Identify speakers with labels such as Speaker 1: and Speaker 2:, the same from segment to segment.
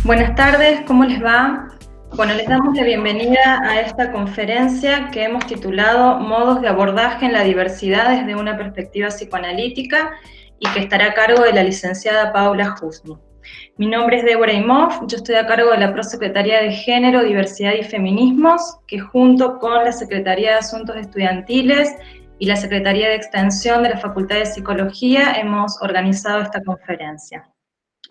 Speaker 1: Buenas tardes, ¿cómo les va? Bueno, les damos la bienvenida a esta conferencia que hemos titulado Modos de abordaje en la diversidad desde una perspectiva psicoanalítica y que estará a cargo de la licenciada Paula Husny. Mi nombre es Débora Imhoff, yo estoy a cargo de la Prosecretaría de Género, Diversidad y Feminismos, que junto con la Secretaría de Asuntos Estudiantiles y la Secretaría de Extensión de la Facultad de Psicología hemos organizado esta conferencia.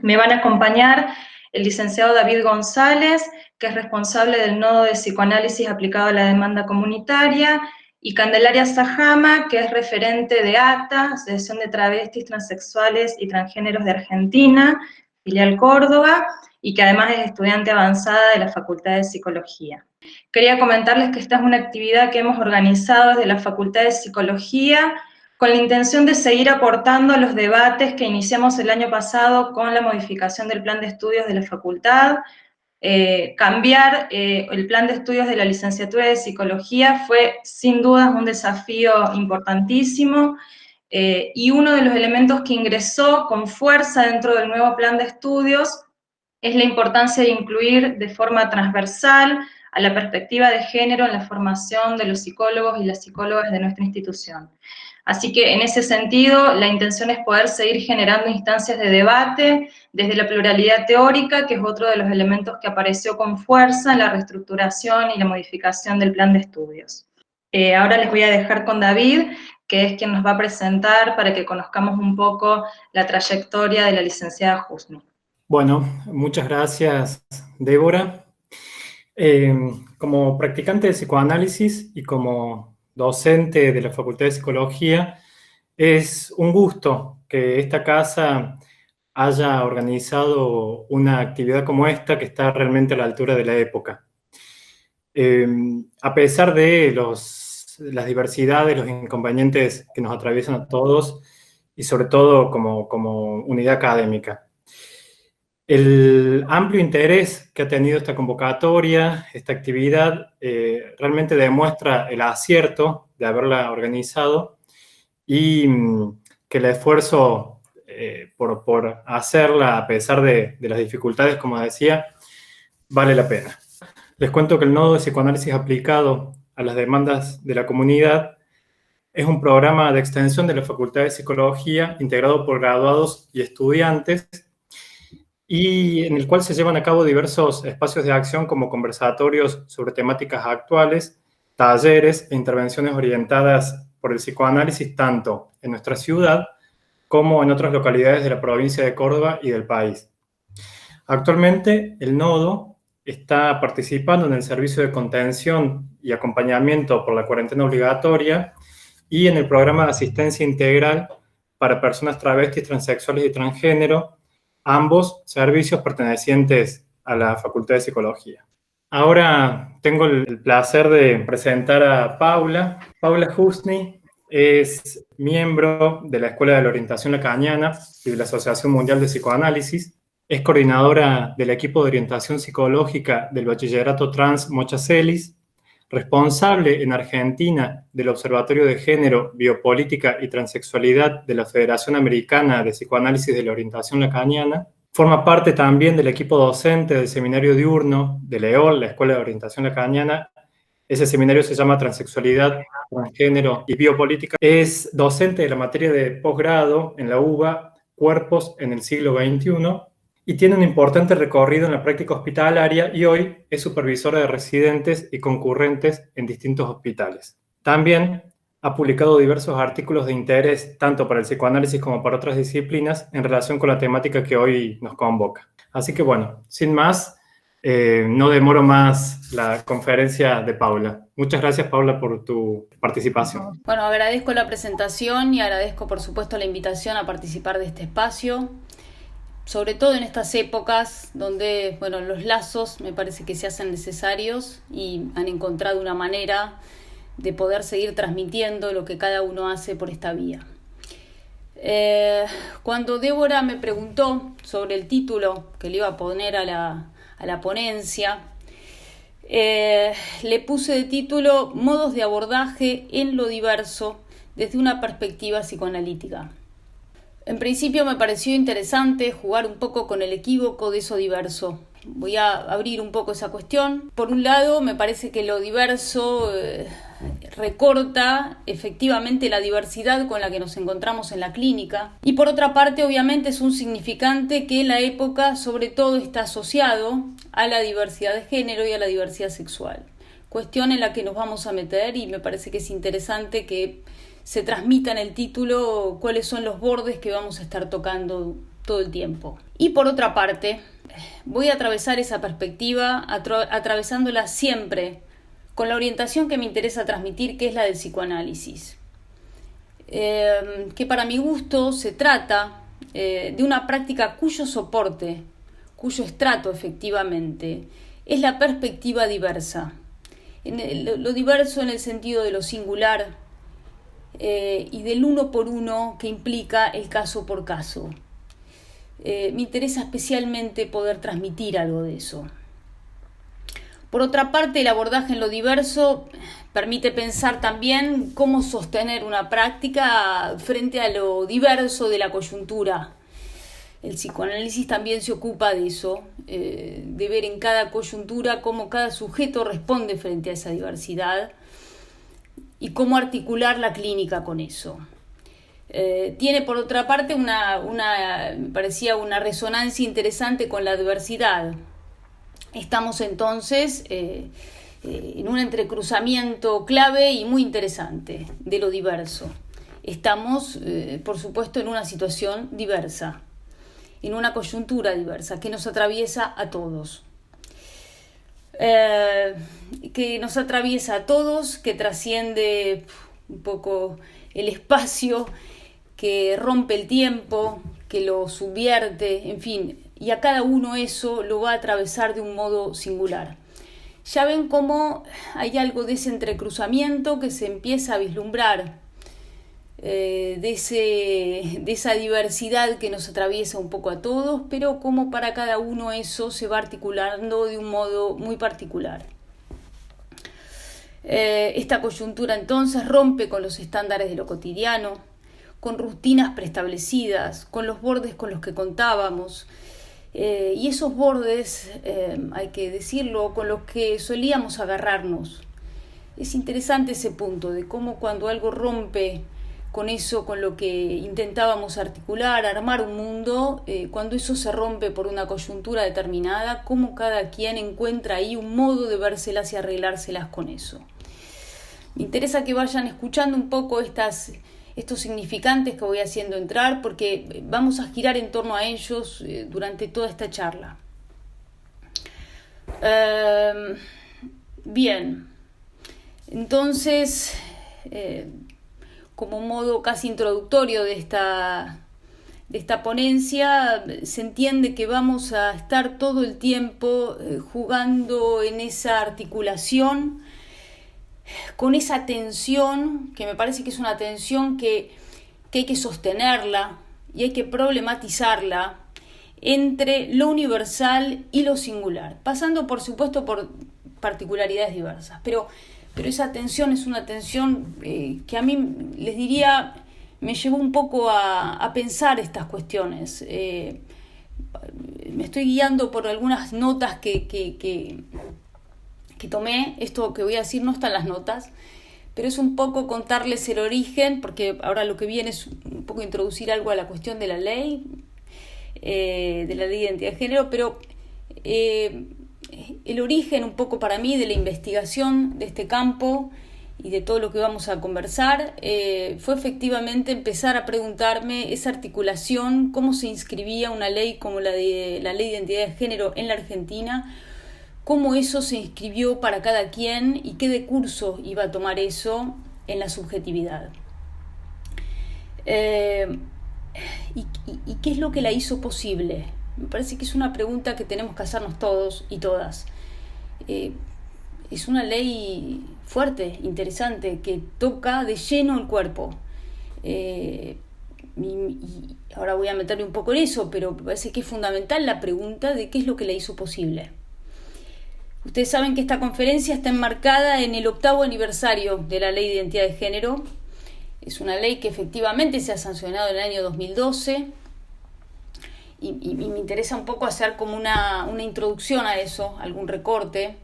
Speaker 1: Me van a acompañar el licenciado David González, que es responsable del Nodo de Psicoanálisis aplicado a la demanda comunitaria, y Candelaria Sajama, que es referente de ATA, Asociación de Travestis, Transexuales y Transgéneros de Argentina, filial Córdoba, y que además es estudiante avanzada de la Facultad de Psicología. Quería comentarles que esta es una actividad que hemos organizado desde la Facultad de Psicología con la intención de seguir aportando a los debates que iniciamos el año pasado con la modificación del plan de estudios de la facultad. Cambiar el plan de estudios de la licenciatura de Psicología fue sin dudas un desafío importantísimo, y uno de los elementos que ingresó con fuerza dentro del nuevo plan de estudios es la importancia de incluir de forma transversal a la perspectiva de género en la formación de los psicólogos y las psicólogas de nuestra institución. Así que en ese sentido, la intención es poder seguir generando instancias de debate desde la pluralidad teórica, que es otro de los elementos que apareció con fuerza en la reestructuración y la modificación del plan de estudios. Ahora les voy a dejar con David, que es quien nos va a presentar para que conozcamos un poco la trayectoria de la licenciada Husny.
Speaker 2: Bueno, muchas gracias, Débora. Como practicante de psicoanálisis y como docente de la Facultad de Psicología, es un gusto que esta casa haya organizado una actividad como esta que está realmente a la altura de la época. A pesar de las diversidades, los inconvenientes que nos atraviesan a todos y sobre todo como unidad académica. El amplio interés que ha tenido esta convocatoria, esta actividad, realmente demuestra el acierto de haberla organizado y que el esfuerzo por hacerla, a pesar de las dificultades, como decía, vale la pena. Les cuento que el Nodo de Psicoanálisis aplicado a las demandas de la comunidad es un programa de extensión de la Facultad de Psicología integrado por graduados y estudiantes, y en el cual se llevan a cabo diversos espacios de acción como conversatorios sobre temáticas actuales, talleres e intervenciones orientadas por el psicoanálisis tanto en nuestra ciudad como en otras localidades de la provincia de Córdoba y del país. Actualmente, el Nodo está participando en el servicio de contención y acompañamiento por la cuarentena obligatoria y en el programa de asistencia integral para personas travestis, transexuales y transgénero, ambos servicios pertenecientes a la Facultad de Psicología. Ahora tengo el placer de presentar a Paula. Paula Husny es miembro de la Escuela de la Orientación Lacaniana y de la Asociación Mundial de Psicoanálisis. Es coordinadora del equipo de orientación psicológica del Bachillerato Trans Mocha Celis, responsable en Argentina del Observatorio de Género, Biopolítica y Transexualidad de la Federación Americana de Psicoanálisis de la Orientación Lacaniana. Forma parte también del equipo docente del seminario diurno de LEOL, la Escuela de Orientación Lacaniana. Ese seminario se llama Transexualidad, Transgénero y Biopolítica. Es docente de la materia de posgrado en la UBA, Cuerpos en el siglo XXI, y tiene un importante recorrido en la práctica hospitalaria y hoy es supervisora de residentes y concurrentes en distintos hospitales. También ha publicado diversos artículos de interés tanto para el psicoanálisis como para otras disciplinas en relación con la temática que hoy nos convoca. Así que bueno, sin más, no demoro más la conferencia de Paula. Muchas gracias, Paula, por tu participación.
Speaker 3: Bueno, agradezco la presentación y agradezco, por supuesto, la invitación a participar de este espacio, sobre todo en estas épocas donde, bueno, los lazos me parece que se hacen necesarios y han encontrado una manera de poder seguir transmitiendo lo que cada uno hace por esta vía. Cuando Débora me preguntó sobre el título que le iba a poner a la ponencia, le puse de título Modos de abordaje en lo diverso desde una perspectiva psicoanalítica. En principio me pareció interesante jugar un poco con el equívoco de eso diverso, voy a abrir un poco esa cuestión. Por un lado, me parece que lo diverso recorta efectivamente la diversidad con la que nos encontramos en la clínica. Y por otra parte, obviamente, es un significante que en la época sobre todo está asociado a la diversidad de género y a la diversidad sexual. Cuestión en la que nos vamos a meter y me parece que es interesante que se transmita en el título cuáles son los bordes que vamos a estar tocando todo el tiempo. Y por otra parte, voy a atravesar esa perspectiva atravesándola siempre con la orientación que me interesa transmitir, que es la del psicoanálisis, que para mi gusto se trata de una práctica cuyo soporte, cuyo estrato efectivamente, es la perspectiva diversa. Lo diverso en el sentido de lo singular y del uno por uno que implica el caso por caso. Me interesa especialmente poder transmitir algo de eso. Por otra parte, el abordaje en lo diverso permite pensar también cómo sostener una práctica frente a lo diverso de la coyuntura. El psicoanálisis también se ocupa de eso, de ver en cada coyuntura cómo cada sujeto responde frente a esa diversidad y cómo articular la clínica con eso. Tiene por otra parte me parecía una resonancia interesante con la diversidad. Estamos entonces en un entrecruzamiento clave y muy interesante de lo diverso. Estamos, por supuesto, en una situación diversa, en una coyuntura diversa que nos atraviesa a todos. Que trasciende un poco el espacio, que rompe el tiempo, que lo subvierte, en fin, y a cada uno eso lo va a atravesar de un modo singular. Ya ven cómo hay algo de ese entrecruzamiento que se empieza a vislumbrar, de esa diversidad que nos atraviesa un poco a todos, pero cómo para cada uno eso se va articulando de un modo muy particular. Esta coyuntura entonces rompe con los estándares de lo cotidiano, con rutinas preestablecidas, con los bordes con los que contábamos, y esos bordes, hay que decirlo, con los que solíamos agarrarnos. Es interesante ese punto de cómo cuando algo rompe con eso, con lo que intentábamos articular, armar un mundo, cuando eso se rompe por una coyuntura determinada, cómo cada quien encuentra ahí un modo de vérselas y arreglárselas con eso. Me interesa que vayan escuchando un poco estos significantes que voy haciendo entrar, porque vamos a girar en torno a ellos durante toda esta charla. Bien, entonces, como modo casi introductorio de esta ponencia, se entiende que vamos a estar todo el tiempo jugando en esa articulación, con esa tensión, que me parece que es una tensión que hay que sostenerla y hay que problematizarla entre lo universal y lo singular, pasando por supuesto por particularidades diversas, pero esa tensión es una tensión que a mí, les diría, me llevó un poco a pensar estas cuestiones. Me estoy guiando por algunas notas que tomé. Esto que voy a decir no está en las notas, pero es un poco contarles el origen, porque ahora lo que viene es un poco introducir algo a la cuestión de la ley de identidad de género, pero el origen un poco para mí de la investigación de este campo y de todo lo que vamos a conversar fue efectivamente empezar a preguntarme esa articulación, cómo se inscribía una ley como la ley de identidad de género en la Argentina, cómo eso se inscribió para cada quien y qué decurso iba a tomar eso en la subjetividad. ¿Y qué es lo que la hizo posible? Me parece que es una pregunta que tenemos que hacernos todos y todas. Es una ley fuerte, interesante, que toca de lleno el cuerpo. Y ahora voy a meterme un poco en eso, pero me parece que es fundamental la pregunta de qué es lo que la hizo posible. Ustedes saben que esta conferencia está enmarcada en el 8º aniversario de la Ley de Identidad de Género. Es una ley que efectivamente se ha sancionado en el año 2012 y me interesa un poco hacer como una introducción a eso, algún recorte.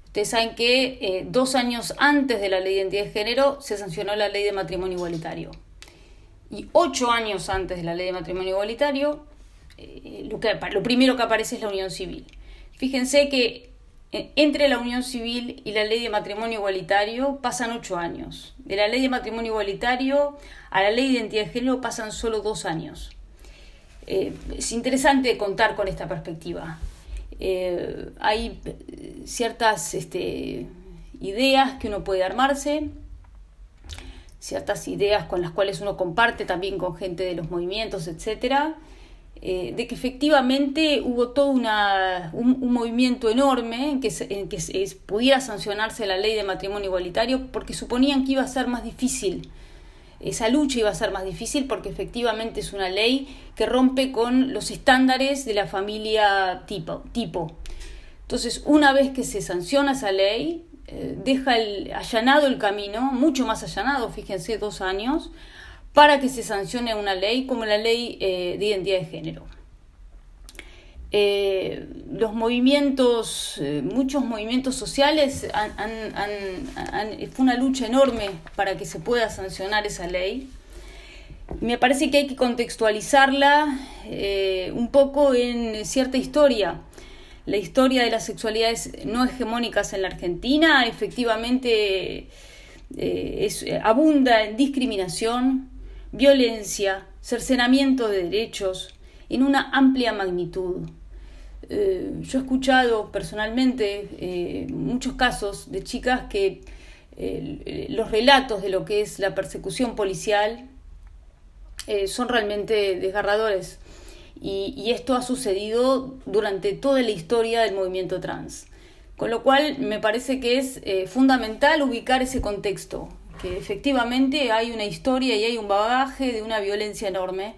Speaker 3: Ustedes saben que 2 años antes de la ley de identidad de género se sancionó la ley de matrimonio igualitario. Y 8 años antes de la ley de matrimonio igualitario, lo primero que aparece es la unión civil. Fíjense que entre la unión civil y la ley de matrimonio igualitario pasan 8 años. De la ley de matrimonio igualitario a la ley de identidad de género pasan solo 2 años. Es interesante contar con esta perspectiva. Hay ciertas ideas que uno puede armarse, ciertas ideas con las cuales uno comparte también con gente de los movimientos, etcétera, de que efectivamente hubo todo un movimiento enorme en que pudiera sancionarse la ley de matrimonio igualitario porque suponían que iba a ser más difícil. Esa lucha iba a ser más difícil porque efectivamente es una ley que rompe con los estándares de la familia tipo. Entonces, una vez que se sanciona esa ley, deja allanado el camino, mucho más allanado, fíjense, 2 años, para que se sancione una ley como la ley de identidad de género. Los movimientos, muchos movimientos sociales fue una lucha enorme para que se pueda sancionar esa ley. Me parece que hay que contextualizarla un poco en cierta historia. La historia de las sexualidades no hegemónicas en la Argentina efectivamente abunda en discriminación, violencia, cercenamiento de derechos en una amplia magnitud. Yo he escuchado personalmente muchos casos de chicas que los relatos de lo que es la persecución policial son realmente desgarradores y esto ha sucedido durante toda la historia del movimiento trans, con lo cual me parece que es fundamental ubicar ese contexto, que efectivamente hay una historia y hay un bagaje de una violencia enorme.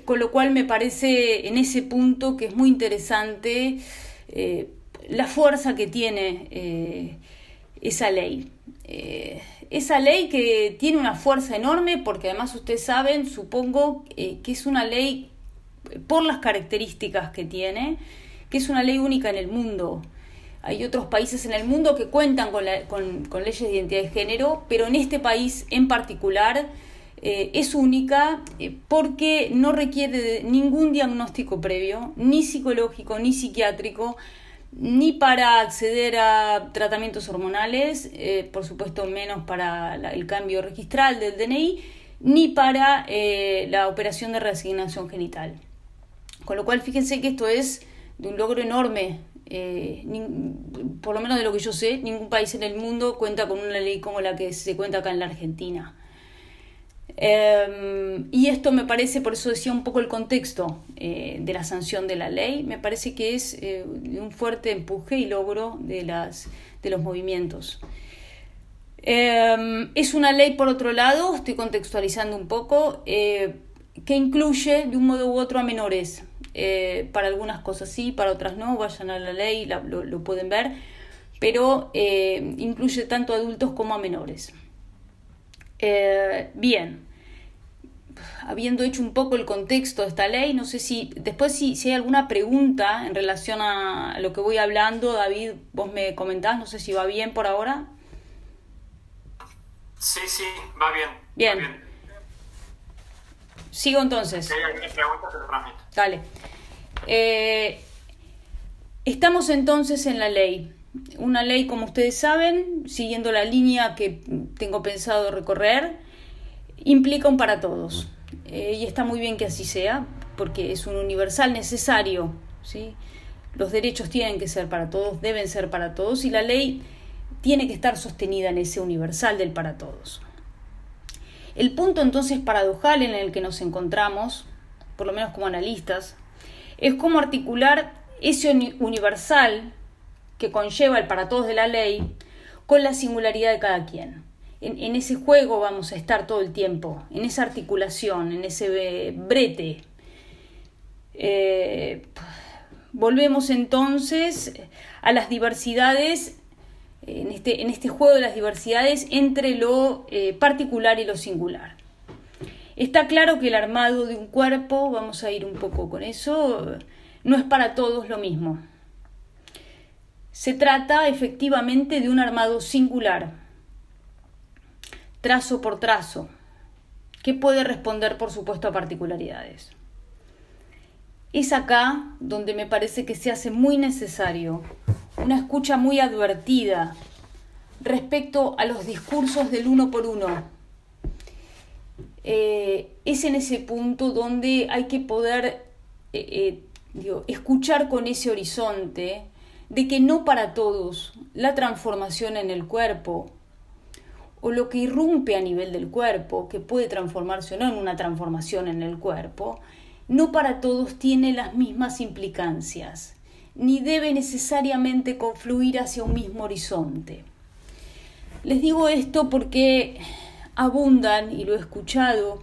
Speaker 3: Con lo cual me parece en ese punto que es muy interesante la fuerza que tiene esa ley. Esa ley que tiene una fuerza enorme porque además ustedes saben, supongo, que es una ley por las características que tiene, que es una ley única en el mundo. Hay otros países en el mundo que cuentan con leyes de identidad de género, pero en este país en particular es única porque no requiere de ningún diagnóstico previo, ni psicológico, ni psiquiátrico, ni para acceder a tratamientos hormonales, por supuesto menos para el cambio registral del DNI, ni para la operación de reasignación genital. Con lo cual fíjense que esto es de un logro enorme. Por lo menos de lo que yo sé, ningún país en el mundo cuenta con una ley como la que se cuenta acá en la Argentina. Y esto me parece, por eso decía un poco el contexto de la sanción de la ley, me parece que es un fuerte empuje y logro de los movimientos. Es una ley, por otro lado, estoy contextualizando un poco, que incluye de un modo u otro a menores. Para algunas cosas sí, para otras no, vayan a la ley, lo pueden ver, pero incluye tanto a adultos como a menores. Bien, habiendo hecho un poco el contexto de esta ley, no sé si después si hay alguna pregunta en relación a lo que voy hablando. David, vos me comentás, no sé si va bien por ahora.
Speaker 2: Sí, va bien.
Speaker 3: Bien.
Speaker 2: Va bien.
Speaker 3: Sigo entonces.
Speaker 2: Si hay preguntas, te lo transmito.
Speaker 3: Dale. Estamos entonces en la ley. Una ley, como ustedes saben, siguiendo la línea que tengo pensado recorrer, implica un para todos. Y está muy bien que así sea, porque es un universal necesario, ¿sí? Los derechos tienen que ser para todos, deben ser para todos, y la ley tiene que estar sostenida en ese universal del para todos. El punto entonces paradojal en el que nos encontramos, por lo menos como analistas, es cómo articular ese universal que conlleva el para todos de la ley con la singularidad de cada quien. En ese juego vamos a estar todo el tiempo, en esa articulación, en ese brete. Volvemos entonces a las diversidades, en este juego de las diversidades entre lo particular y lo singular. Está claro que el armado de un cuerpo, vamos a ir un poco con eso, no es para todos lo mismo. Se trata efectivamente de un armado singular, trazo por trazo, que puede responder, por supuesto, a particularidades. Es acá donde me parece que se hace muy necesario una escucha muy advertida respecto a los discursos del uno por uno. Es en ese punto donde hay que poder escuchar con ese horizonte de que no para todos la transformación en el cuerpo o lo que irrumpe a nivel del cuerpo, que puede transformarse o no en una transformación en el cuerpo, no para todos tiene las mismas implicancias, ni debe necesariamente confluir hacia un mismo horizonte. Les digo esto porque abundan, y lo he escuchado,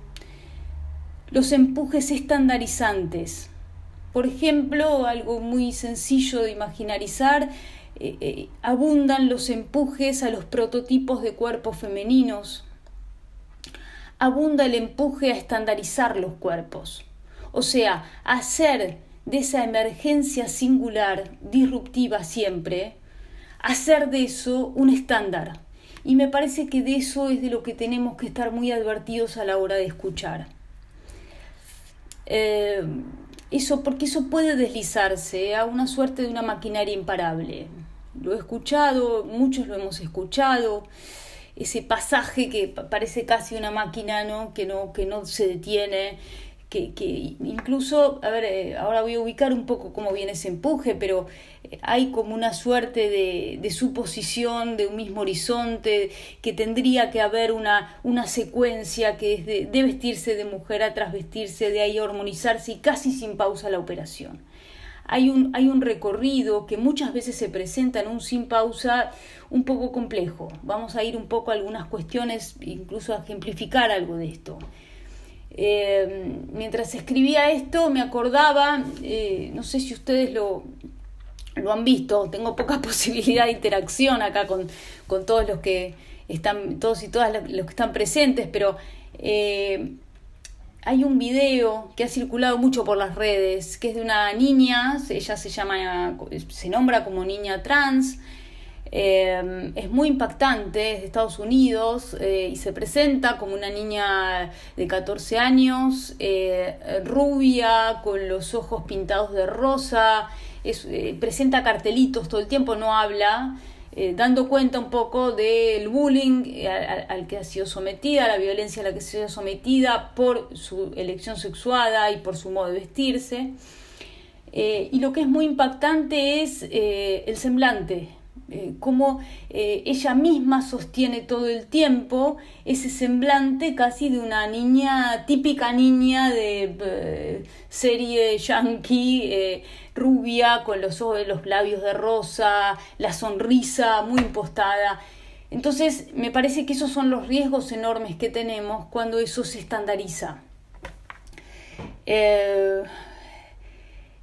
Speaker 3: los empujes estandarizantes. Por ejemplo, algo muy sencillo de imaginarizar, abundan los empujes a los prototipos de cuerpos femeninos. Abunda el empuje a estandarizar los cuerpos. O sea, hacer de esa emergencia singular, disruptiva siempre, hacer de eso un estándar. Y me parece que de eso es de lo que tenemos que estar muy advertidos a la hora de escuchar. Porque eso puede deslizarse a una suerte de una maquinaria imparable. Lo he escuchado, muchos lo hemos escuchado, ese pasaje que parece casi una máquina, ¿no? Que no se detiene, que incluso, ahora voy a ubicar un poco cómo viene ese empuje, pero hay como una suerte de suposición de un mismo horizonte, que tendría que haber una secuencia que es de vestirse de mujer a trasvestirse, de ahí hormonizarse y casi sin pausa la operación. Hay un recorrido que muchas veces se presenta en un sin pausa un poco complejo. Vamos a ir un poco a algunas cuestiones, incluso a ejemplificar algo de esto. Mientras escribía esto me acordaba, no sé si ustedes lo han visto, tengo poca posibilidad de interacción acá con todos los que están, todos y todas los que están presentes, pero hay un video que ha circulado mucho por las redes, que es de una niña, ella se nombra como niña trans. Es muy impactante, es de Estados Unidos, y se presenta como una niña de 14 años, rubia, con los ojos pintados de rosa, presenta cartelitos todo el tiempo, no habla, dando cuenta un poco del bullying al que ha sido sometida, la violencia a la que ha sido sometida por su elección sexuada y por su modo de vestirse. Y lo que es muy impactante es el semblante. Cómo ella misma sostiene todo el tiempo ese semblante casi de una niña, típica niña de serie yankee, rubia, con los labios de rosa, la sonrisa muy impostada. Entonces me parece que esos son los riesgos enormes que tenemos cuando eso se estandariza. Es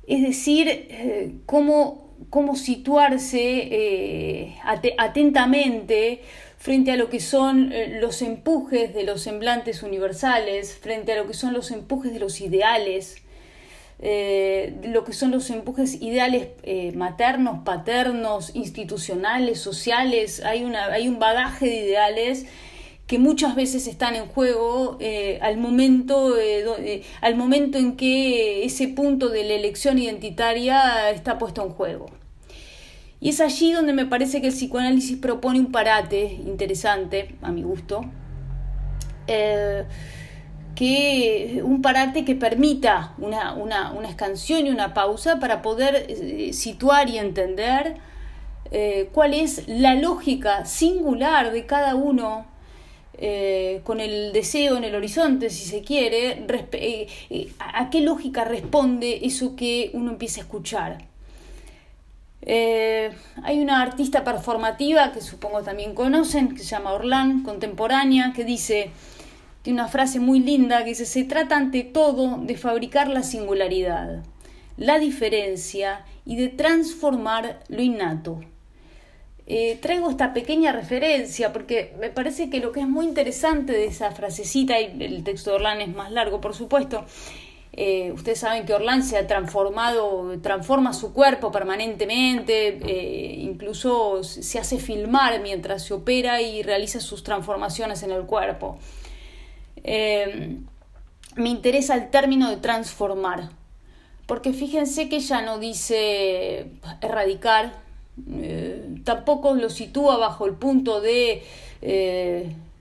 Speaker 3: decir, cómo situarse atentamente frente a lo que son los empujes de los semblantes universales, frente a lo que son los empujes de los ideales, lo que son los empujes ideales maternos, paternos, institucionales, sociales. Hay un bagaje de ideales que muchas veces están en juego al momento en que ese punto de la elección identitaria está puesto en juego. Y es allí donde me parece que el psicoanálisis propone un parate interesante, a mi gusto, un parate que permita una escansión y una pausa para poder situar y entender cuál es la lógica singular de cada uno, con el deseo en el horizonte, si se quiere, a qué lógica responde eso que uno empieza a escuchar. Hay una artista performativa que supongo también conocen, que se llama Orlan, contemporánea, que tiene una frase muy linda que dice: se trata ante todo de fabricar la singularidad, la diferencia y de transformar lo innato. traigo esta pequeña referencia porque me parece que lo que es muy interesante de esa frasecita, y el texto de Orlan es más largo, por supuesto. Ustedes saben que Orlan se ha transforma su cuerpo permanentemente, incluso se hace filmar mientras se opera y realiza sus transformaciones en el cuerpo. Me interesa el término de transformar, porque fíjense que ella no dice erradicar, tampoco lo sitúa bajo el punto de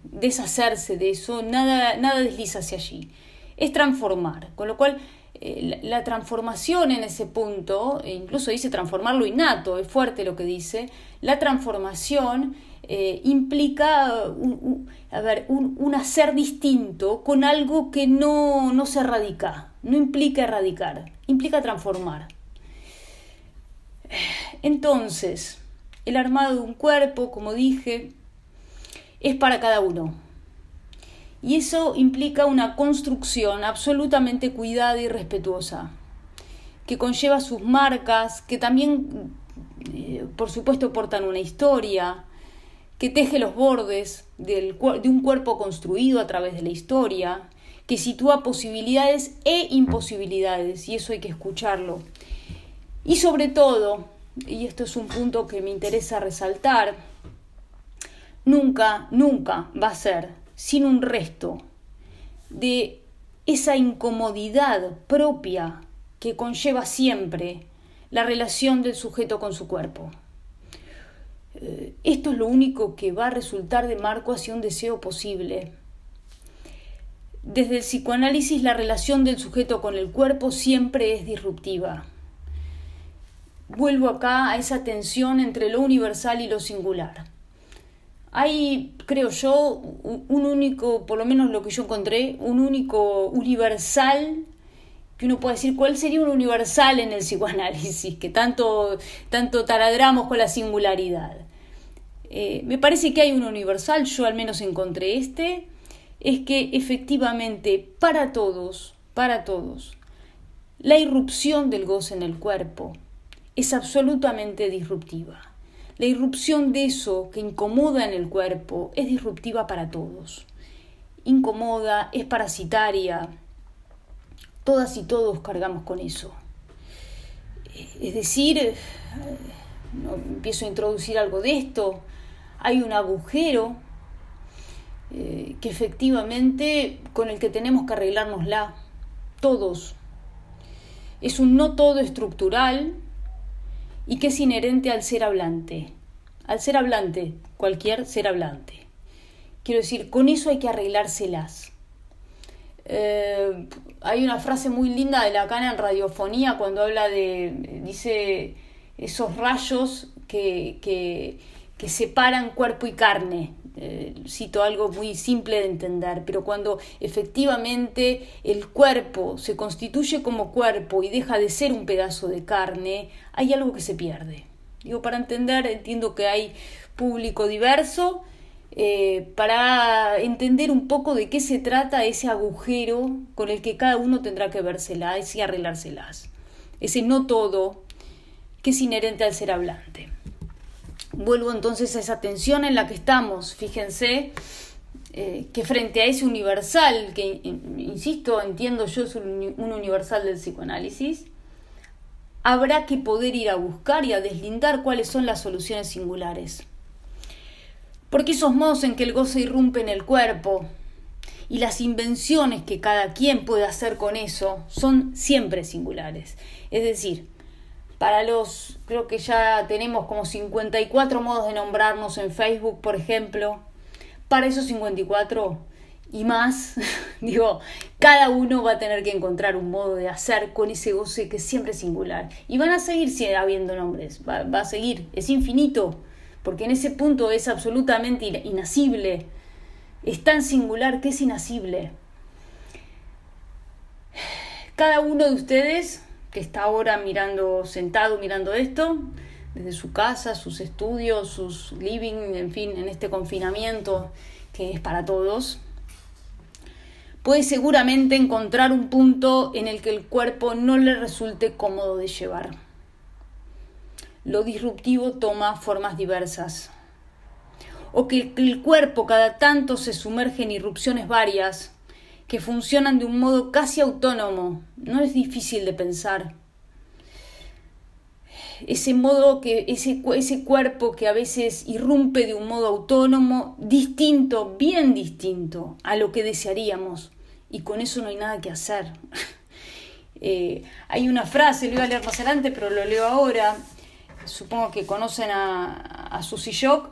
Speaker 3: deshacerse de eso, nada desliza hacia allí. Es transformar, con lo cual la transformación en ese punto, incluso dice transformar lo innato, es fuerte lo que dice, la transformación implica un hacer distinto con algo que no se erradica, no implica erradicar, implica transformar. Entonces, el armado de un cuerpo, como dije, es para cada uno. Y eso implica una construcción absolutamente cuidada y respetuosa, que conlleva sus marcas, que también, por supuesto, portan una historia, que teje los bordes de un cuerpo construido a través de la historia, que sitúa posibilidades e imposibilidades, y eso hay que escucharlo. Y sobre todo, y esto es un punto que me interesa resaltar, nunca va a ser sin un resto de esa incomodidad propia que conlleva siempre la relación del sujeto con su cuerpo. Esto es lo único que va a resultar de marco hacia un deseo posible. Desde el psicoanálisis, la relación del sujeto con el cuerpo siempre es disruptiva. Vuelvo acá a esa tensión entre lo universal y lo singular. Hay, creo yo, un único, por lo menos lo que yo encontré, un único universal, que uno puede decir, ¿cuál sería un universal en el psicoanálisis? Que tanto taladramos con la singularidad. Me parece que hay un universal, yo al menos encontré es que efectivamente para todos, la irrupción del goce en el cuerpo es absolutamente disruptiva. La irrupción de eso que incomoda en el cuerpo es disruptiva para todos. Incomoda, es parasitaria. Todas y todos cargamos con eso. Es decir, empiezo a introducir algo de esto. Hay un agujero que efectivamente con el que tenemos que arreglárnosla. Todos. Es un no todo estructural y que es inherente al ser hablante. Al ser hablante, cualquier ser hablante. Quiero decir, con eso hay que arreglárselas. Hay una frase muy linda de Lacan en Radiofonía cuando habla dice, esos rayos que separan cuerpo y carne. Cito algo muy simple de entender, pero cuando efectivamente el cuerpo se constituye como cuerpo y deja de ser un pedazo de carne, hay algo que se pierde. Digo, para entender, entiendo que hay público diverso, para entender un poco de qué se trata ese agujero con el que cada uno tendrá que vérselas y arreglárselas. Ese no todo que es inherente al ser hablante. Vuelvo entonces a esa tensión en la que estamos. Fíjense que frente a ese universal, que insisto, entiendo yo es un universal del psicoanálisis, habrá que poder ir a buscar y a deslindar cuáles son las soluciones singulares. Porque esos modos en que el goce irrumpe en el cuerpo y las invenciones que cada quien puede hacer con eso son siempre singulares. Es decir, creo que ya tenemos como 54 modos de nombrarnos en Facebook, por ejemplo. Para esos 54 y más, cada uno va a tener que encontrar un modo de hacer con ese goce que es siempre singular. Y van a seguir habiendo nombres, va a seguir, es infinito, porque en ese punto es absolutamente inasible. Es tan singular que es inasible. Cada uno de ustedes que está ahora sentado mirando esto, desde su casa, sus estudios, sus living, en fin, en este confinamiento que es para todos, puede seguramente encontrar un punto en el que el cuerpo no le resulte cómodo de llevar. lo disruptivo toma formas diversas. O que el cuerpo cada tanto se sumerge en irrupciones varias, que funcionan de un modo casi autónomo. No es difícil de pensar. Ese cuerpo que a veces irrumpe de un modo autónomo, distinto, bien distinto a lo que desearíamos, y con eso no hay nada que hacer. Hay una frase, lo iba a leer más adelante, pero lo leo ahora. Supongo que conocen a Susy Shock.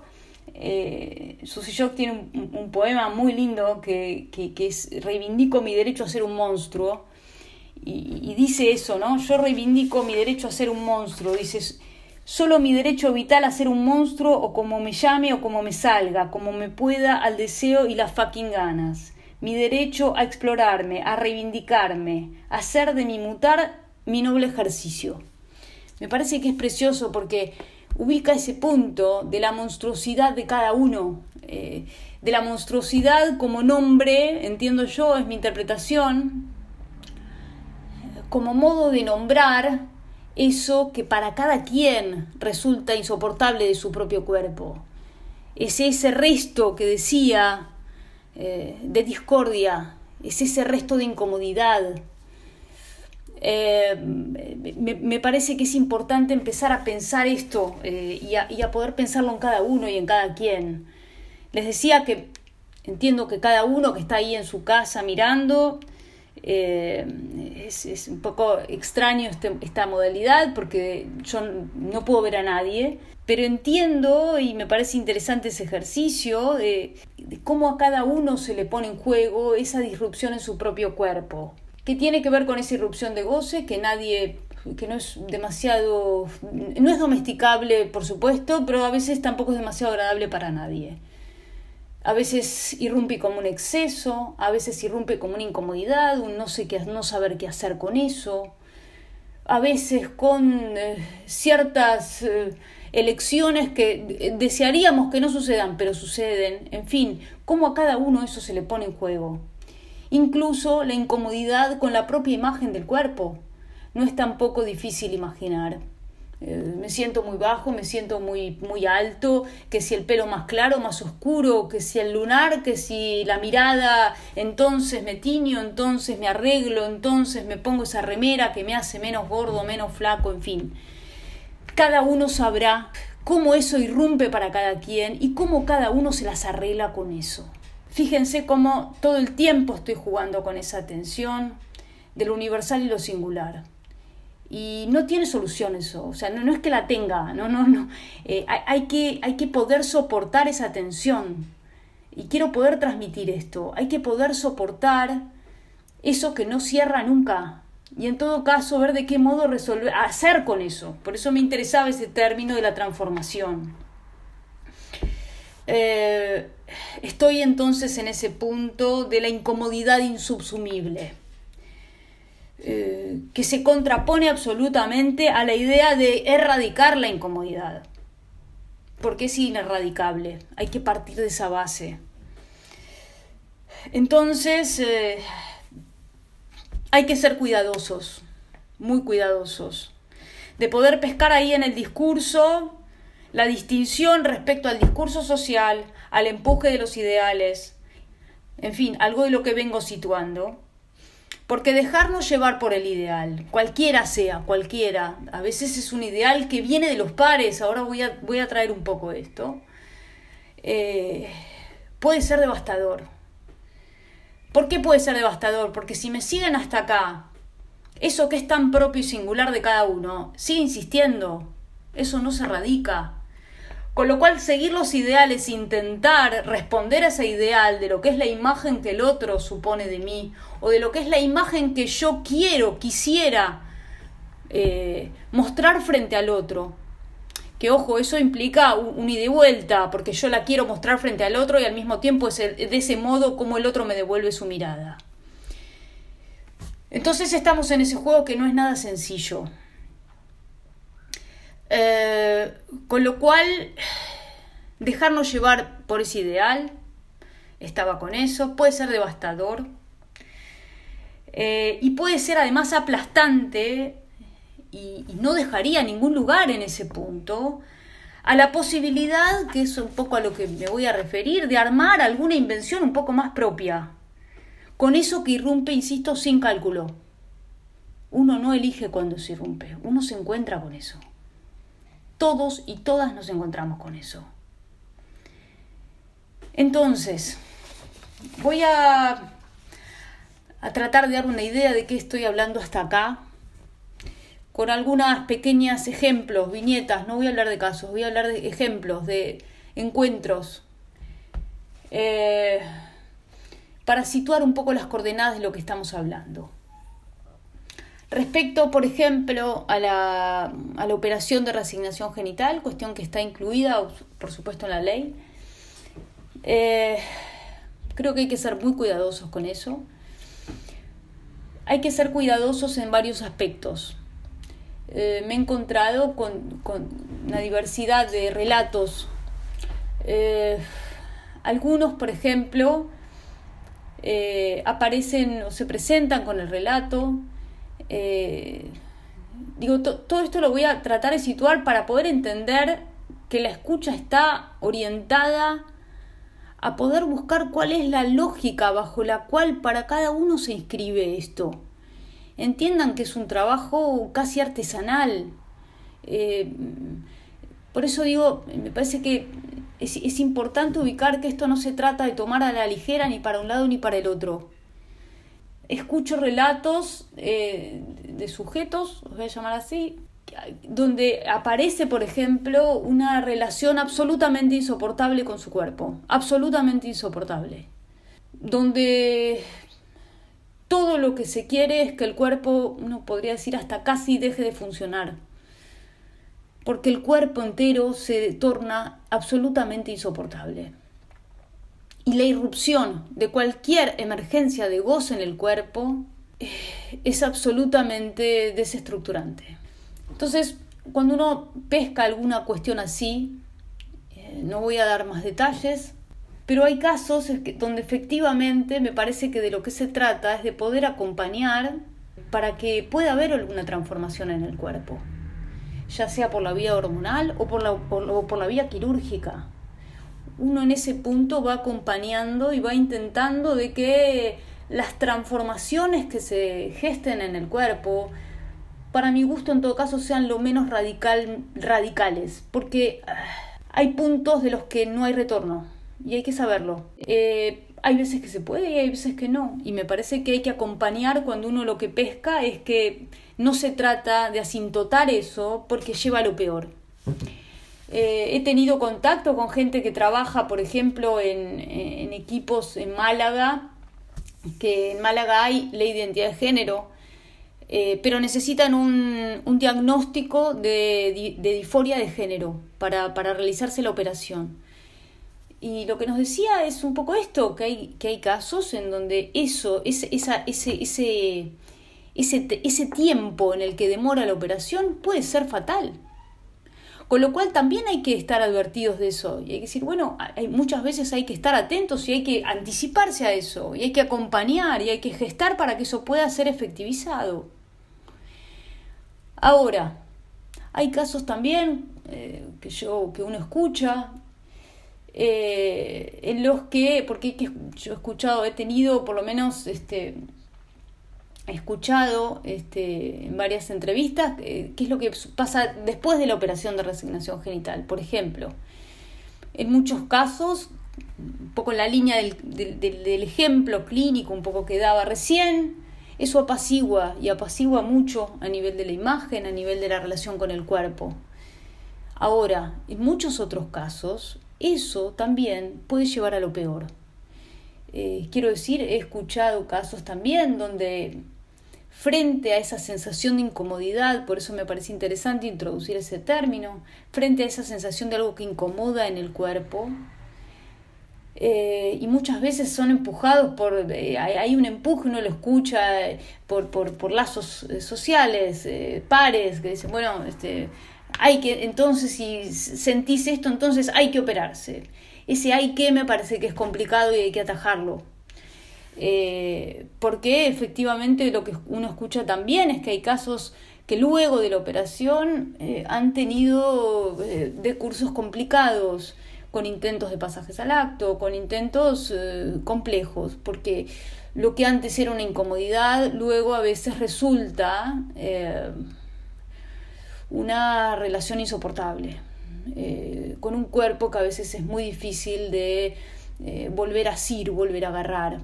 Speaker 3: Susy Shock tiene un poema muy lindo que es reivindico mi derecho a ser un monstruo. Y dice eso, ¿no? Yo reivindico mi derecho a ser un monstruo. Dice, solo mi derecho vital a ser un monstruo, o como me llame o como me salga, como me pueda, al deseo y las fucking ganas. Mi derecho a explorarme, a reivindicarme, a hacer de mi mutar mi noble ejercicio. Me parece que es precioso porque ubica ese punto de la monstruosidad de cada uno, de la monstruosidad como nombre, entiendo yo, es mi interpretación, como modo de nombrar eso que para cada quien resulta insoportable de su propio cuerpo. Es ese resto que decía de discordia, es ese resto de incomodidad. Me parece que es importante empezar a pensar esto y a poder pensarlo en cada uno y en cada quien. Les decía que entiendo que cada uno que está ahí en su casa mirando, es un poco extraño esta modalidad porque yo no puedo ver a nadie, pero entiendo y me parece interesante ese ejercicio de cómo a cada uno se le pone en juego esa disrupción en su propio cuerpo, que tiene que ver con esa irrupción de goce que no es demasiado, no es domesticable, por supuesto, pero a veces tampoco es demasiado agradable para nadie. A veces irrumpe como un exceso, a veces irrumpe como una incomodidad, un no saber qué hacer con eso, a veces con ciertas elecciones que desearíamos que no sucedan, pero suceden. En fin, cómo a cada uno eso se le pone en juego. Incluso la incomodidad con la propia imagen del cuerpo. No es tampoco difícil imaginar. Me siento muy bajo, me siento muy, muy alto, que si el pelo más claro, más oscuro, que si el lunar, que si la mirada, entonces me tiño, entonces me arreglo, entonces me pongo esa remera que me hace menos gordo, menos flaco, en fin. Cada uno sabrá cómo eso irrumpe para cada quien y cómo cada uno se las arregla con eso. Fíjense cómo todo el tiempo estoy jugando con esa tensión de lo universal y lo singular. Y no tiene solución eso, o sea, no es que la tenga, no. Hay que poder soportar esa tensión. Y quiero poder transmitir esto. Hay que poder soportar eso que no cierra nunca. Y en todo caso, ver de qué modo hacer con eso. Por eso me interesaba ese término de la transformación. Estoy entonces en ese punto de la incomodidad insubsumible. Que se contrapone absolutamente a la idea de erradicar la incomodidad, porque es inerradicable, hay que partir de esa base. Entonces hay que ser cuidadosos, muy cuidadosos, de poder pescar ahí en el discurso la distinción respecto al discurso social, al empuje de los ideales, en fin, algo de lo que vengo situando. Porque dejarnos llevar por el ideal, cualquiera, a veces es un ideal que viene de los pares, ahora voy a traer un poco esto, puede ser devastador. ¿Por qué puede ser devastador? Porque si me siguen hasta acá, eso que es tan propio y singular de cada uno, sigue insistiendo, eso no se erradica. Con lo cual, seguir los ideales, intentar responder a ese ideal de lo que es la imagen que el otro supone de mí, o de lo que es la imagen que yo quisiera mostrar frente al otro. Que, ojo, eso implica un ida y vuelta, porque yo la quiero mostrar frente al otro y al mismo tiempo es de ese modo como el otro me devuelve su mirada. Entonces estamos en ese juego que no es nada sencillo. Con lo cual, dejarnos llevar por ese ideal, estaba con eso, puede ser devastador y puede ser además aplastante y no dejaría ningún lugar en ese punto a la posibilidad, que es un poco a lo que me voy a referir, de armar alguna invención un poco más propia. Con eso que irrumpe, insisto, sin cálculo. Uno no elige cuándo se irrumpe, uno se encuentra con eso. Todos y todas nos encontramos con eso. Entonces, voy a tratar de dar una idea de qué estoy hablando hasta acá, con algunas pequeñas ejemplos, viñetas. No voy a hablar de casos, voy a hablar de ejemplos, de encuentros, para situar un poco las coordenadas de lo que estamos hablando. Respecto, por ejemplo, a la operación de reasignación genital, cuestión que está incluida, por supuesto, en la ley, creo que hay que ser muy cuidadosos con eso. Hay que ser cuidadosos en varios aspectos. Me he encontrado con una diversidad de relatos. Algunos, por ejemplo, aparecen o se presentan con el relato. Todo esto lo voy a tratar de situar para poder entender que la escucha está orientada a poder buscar cuál es la lógica bajo la cual para cada uno se inscribe esto. Entiendan que es un trabajo casi artesanal. Por eso digo, me parece que es importante ubicar que esto no se trata de tomar a la ligera ni para un lado ni para el otro. Escucho relatos de sujetos, os voy a llamar así, donde aparece, por ejemplo, una relación absolutamente insoportable con su cuerpo. Absolutamente insoportable. Donde todo lo que se quiere es que el cuerpo, uno podría decir, hasta casi deje de funcionar. Porque el cuerpo entero se torna absolutamente insoportable. Y la irrupción de cualquier emergencia de goce en el cuerpo es absolutamente desestructurante. Entonces, cuando uno pesca alguna cuestión así, no voy a dar más detalles, pero hay casos donde efectivamente me parece que de lo que se trata es de poder acompañar para que pueda haber alguna transformación en el cuerpo, ya sea por la vía hormonal o por la vía quirúrgica. Uno en ese punto va acompañando y va intentando de que las transformaciones que se gesten en el cuerpo, para mi gusto en todo caso, sean lo menos radicales, porque hay puntos de los que no hay retorno y hay que saberlo. Hay veces que se puede y hay veces que no, y me parece que hay que acompañar cuando uno lo que pesca es que no se trata de asintotar eso porque lleva a lo peor. He tenido contacto con gente que trabaja, por ejemplo, en equipos en Málaga, que en Málaga hay ley de identidad de género, pero necesitan un diagnóstico de disforia de género para realizarse la operación. Y lo que nos decía es un poco esto, que hay casos en donde ese tiempo en el que demora la operación puede ser fatal. Con lo cual también hay que estar advertidos de eso. Y hay que decir, bueno, muchas veces hay que estar atentos y hay que anticiparse a eso. Y hay que acompañar y hay que gestar para que eso pueda ser efectivizado. Ahora, hay casos también que uno escucha, en los que, porque yo he escuchado, he tenido por lo menos, he escuchado en varias entrevistas qué es lo que pasa después de la operación de reasignación genital. Por ejemplo, en muchos casos, un poco en la línea del ejemplo clínico un poco que daba recién, eso apacigua mucho a nivel de la imagen, a nivel de la relación con el cuerpo. Ahora, en muchos otros casos, eso también puede llevar a lo peor. Quiero decir, he escuchado casos también donde frente a esa sensación de incomodidad, por eso me parece interesante introducir ese término, frente a esa sensación de algo que incomoda en el cuerpo, y muchas veces son empujados hay un empuje, uno lo escucha por lazos sociales, pares, que dicen, bueno, entonces si sentís esto, entonces hay que operarse. Ese hay que me parece que es complicado y hay que atajarlo. Porque efectivamente lo que uno escucha también es que hay casos que luego de la operación han tenido decursos complicados, con intentos de pasajes al acto, con intentos complejos, porque lo que antes era una incomodidad, luego a veces resulta una relación insoportable, con un cuerpo que a veces es muy difícil de volver a asir, volver a agarrar.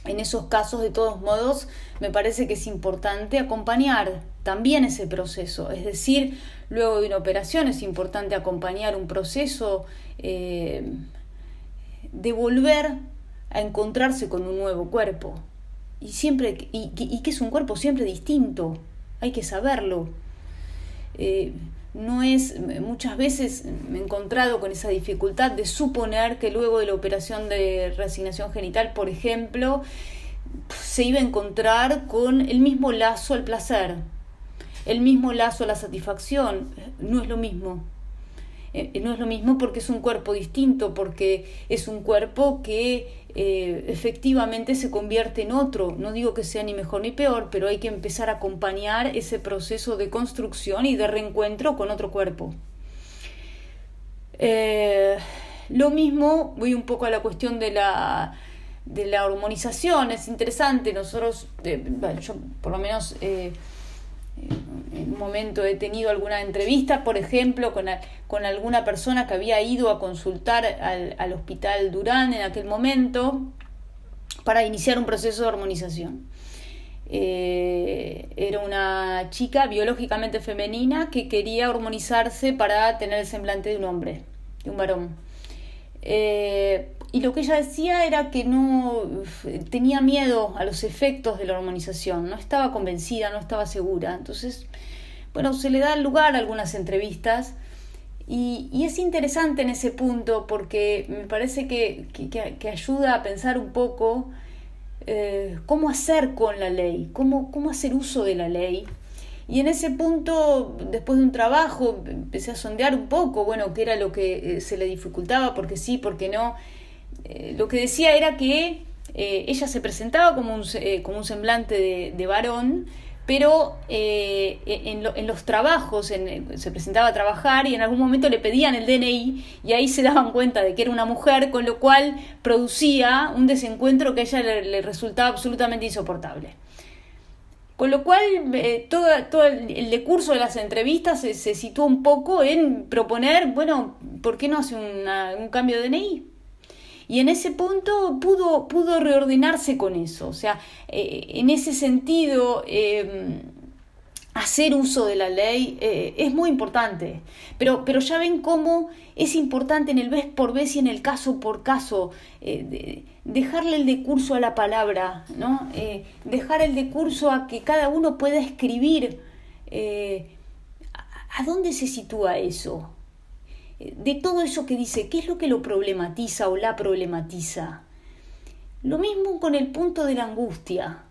Speaker 3: En esos casos, de todos modos, me parece que es importante acompañar también ese proceso. Es decir, luego de una operación es importante acompañar un proceso de volver a encontrarse con un nuevo cuerpo. Y que es un cuerpo siempre distinto. Hay que saberlo. Muchas veces me he encontrado con esa dificultad de suponer que luego de la operación de reasignación genital, por ejemplo, se iba a encontrar con el mismo lazo al placer, el mismo lazo a la satisfacción. No es lo mismo. No es lo mismo porque es un cuerpo distinto, porque es un cuerpo que efectivamente se convierte en otro. No digo que sea ni mejor ni peor, pero hay que empezar a acompañar ese proceso de construcción y de reencuentro con otro cuerpo. Lo mismo, voy un poco a la cuestión de la hormonización. Es interesante, nosotros, yo por lo menos en un momento he tenido alguna entrevista, por ejemplo, con alguna persona que había ido a consultar al Hospital Durán en aquel momento para iniciar un proceso de hormonización. Era una chica biológicamente femenina que quería hormonizarse para tener el semblante de un hombre, de un varón. Y lo que ella decía era que no tenía miedo a los efectos de la hormonización, no estaba convencida, no estaba segura. Entonces, bueno, se le da lugar a algunas entrevistas y es interesante en ese punto porque me parece que ayuda a pensar un poco cómo hacer con la ley, cómo hacer uso de la ley. Y en ese punto, después de un trabajo, empecé a sondear un poco, bueno, qué era lo que se le dificultaba, porque sí, porque no. Lo que decía era que ella se presentaba como un semblante de varón, pero en los trabajos se presentaba a trabajar y en algún momento le pedían el DNI y ahí se daban cuenta de que era una mujer, con lo cual producía un desencuentro que a ella le resultaba absolutamente insoportable. Con lo cual, todo el decurso de las entrevistas se situó un poco en proponer, bueno, ¿por qué no hace un cambio de DNI? Y en ese punto pudo reordenarse con eso. O sea, en ese sentido, hacer uso de la ley es muy importante. Pero ya ven cómo es importante en el vez por vez y en el caso por caso dejarle el decurso a la palabra, ¿no? Dejar el decurso a que cada uno pueda escribir a dónde se sitúa eso. De todo eso que dice, ¿qué es lo que lo problematiza o la problematiza? Lo mismo con el punto de la angustia.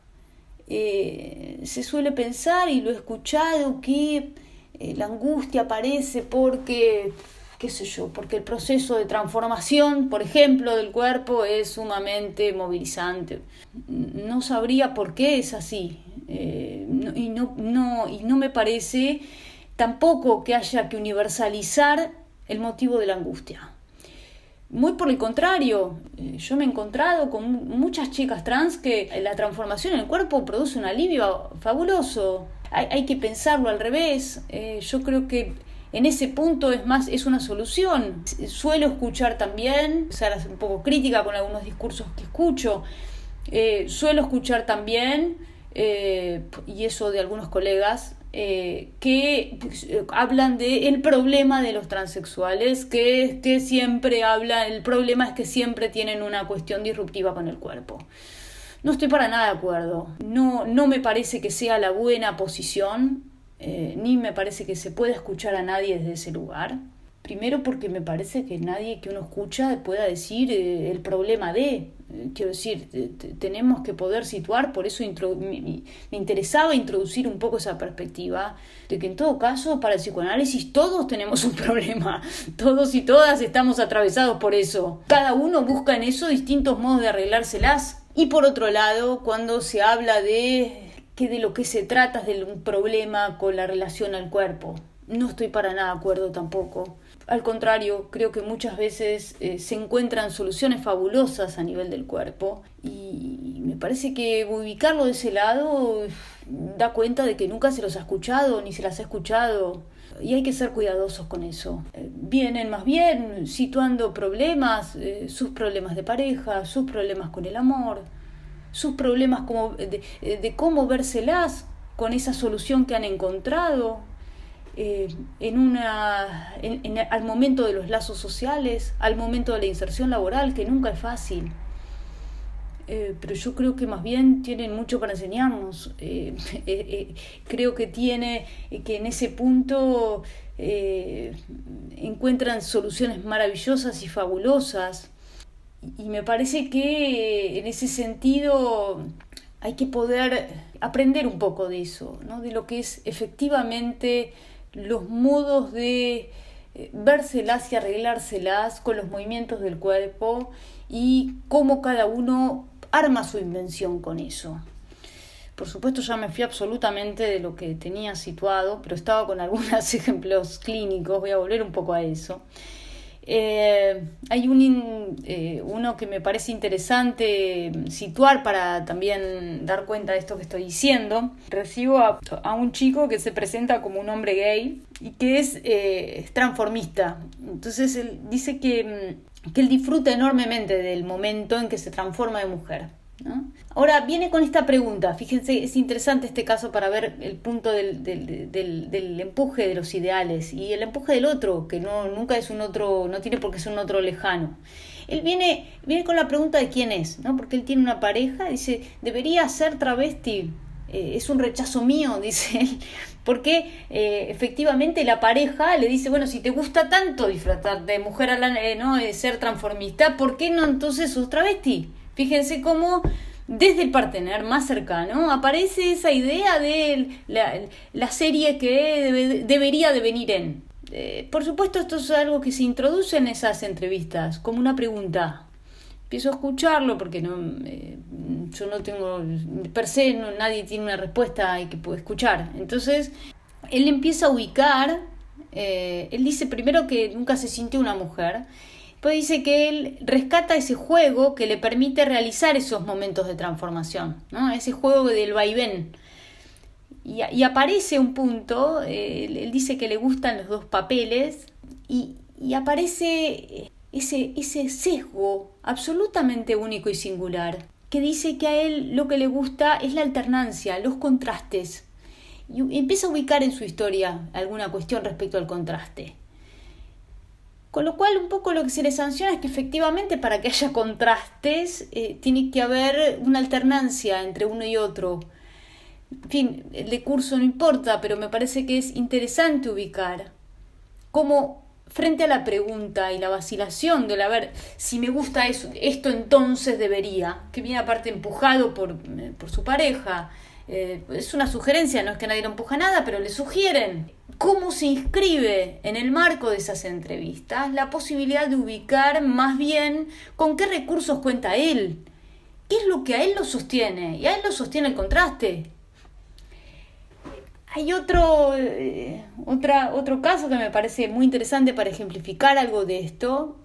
Speaker 3: Se suele pensar, y lo he escuchado, que la angustia aparece porque, qué sé yo, porque el proceso de transformación, por ejemplo, del cuerpo es sumamente movilizante. No sabría por qué es así. Y no me parece tampoco que haya que universalizar el motivo de la angustia. Muy por el contrario, yo me he encontrado con muchas chicas trans que la transformación en el cuerpo produce un alivio fabuloso. Hay que pensarlo al revés. Yo creo que en ese punto es una solución. Suelo escuchar también, ser un poco crítica con algunos discursos que escucho, suelo escuchar también, y eso de algunos colegas, que hablan del problema de los transexuales, que siempre hablan, el problema es que siempre tienen una cuestión disruptiva con el cuerpo. No estoy para nada de acuerdo. No me parece que sea la buena posición, ni me parece que se pueda escuchar a nadie desde ese lugar. Primero porque me parece que nadie que uno escucha pueda decir el problema de... Quiero decir, tenemos que poder situar, por eso me interesaba introducir un poco esa perspectiva de que en todo caso, para el psicoanálisis todos tenemos un problema, todos y todas estamos atravesados por eso. Cada uno busca en eso distintos modos de arreglárselas. Y por otro lado, cuando se habla de que de lo que se trata es de un problema con la relación al cuerpo. No estoy para nada de acuerdo tampoco. Al contrario, creo que muchas veces se encuentran soluciones fabulosas a nivel del cuerpo y me parece que ubicarlo de ese lado da cuenta de que nunca se los ha escuchado ni se las ha escuchado y hay que ser cuidadosos con eso. Vienen más bien situando problemas, sus problemas de pareja, sus problemas con el amor, sus problemas como de cómo vérselas con esa solución que han encontrado. Al momento de los lazos sociales, al momento de la inserción laboral, que nunca es fácil. Pero yo creo que más bien tienen mucho para enseñarnos. Creo que en ese punto encuentran soluciones maravillosas y fabulosas. Y me parece que en ese sentido hay que poder aprender un poco de eso, ¿no? De lo que es efectivamente los modos de vérselas y arreglárselas con los movimientos del cuerpo y cómo cada uno arma su invención con eso. Por supuesto ya me fui absolutamente de lo que tenía situado, pero estaba con algunos ejemplos clínicos, voy a volver un poco a eso. Hay uno que me parece interesante situar para también dar cuenta de esto que estoy diciendo. Recibo a un chico que se presenta como un hombre gay y que es transformista. Entonces él dice que él disfruta enormemente del momento en que se transforma de mujer, ¿no? Ahora viene con esta pregunta, fíjense, es interesante este caso para ver el punto del empuje de los ideales y el empuje del otro, que nunca es un otro, no tiene por qué ser un otro lejano. Él viene con la pregunta de quién es, ¿no? Porque él tiene una pareja, dice, ¿debería ser travesti? Es un rechazo mío, dice él, porque efectivamente la pareja le dice, bueno, si te gusta tanto disfrutar de mujer ¿no? Ser transformista, ¿por qué no entonces sos travesti? Fíjense cómo desde el partener más cercano aparece esa idea de la serie que debería devenir en. Por supuesto, esto es algo que se introduce en esas entrevistas, como una pregunta. Empiezo a escucharlo porque yo no tengo, per se, nadie tiene una respuesta y que puede escuchar. Entonces, él empieza a ubicar, él dice primero que nunca se sintió una mujer. Después dice que él rescata ese juego que le permite realizar esos momentos de transformación, ¿no? Ese juego del vaivén. Y aparece un punto, él dice que le gustan los dos papeles y aparece ese sesgo absolutamente único y singular, que dice que a él lo que le gusta es la alternancia, los contrastes. Y empieza a ubicar en su historia alguna cuestión respecto al contraste. Con lo cual un poco lo que se le sanciona es que efectivamente para que haya contrastes tiene que haber una alternancia entre uno y otro. En fin, el de curso no importa, pero me parece que es interesante ubicar cómo frente a la pregunta y la vacilación de a ver si me gusta esto entonces debería, que viene aparte empujado por su pareja. Es una sugerencia, no es que nadie lo empuja nada, pero le sugieren cómo se inscribe en el marco de esas entrevistas la posibilidad de ubicar más bien con qué recursos cuenta él, qué es lo que a él lo sostiene, y a él lo sostiene el contraste. Hay otro caso que me parece muy interesante para ejemplificar algo de esto,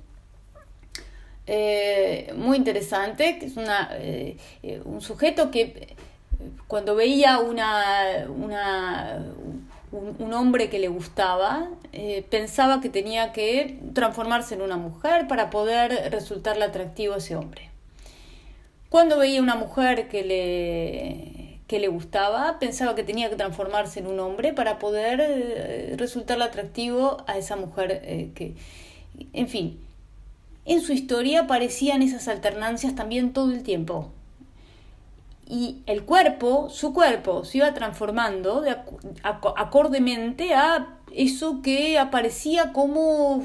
Speaker 3: muy interesante, que es un sujeto que cuando veía un hombre que le gustaba, pensaba que tenía que transformarse en una mujer para poder resultarle atractivo a ese hombre. Cuando veía una mujer que le gustaba, pensaba que tenía que transformarse en un hombre para poder resultarle atractivo a esa mujer en fin, en su historia aparecían esas alternancias también todo el tiempo. Y su cuerpo se iba transformando acordemente a eso que aparecía como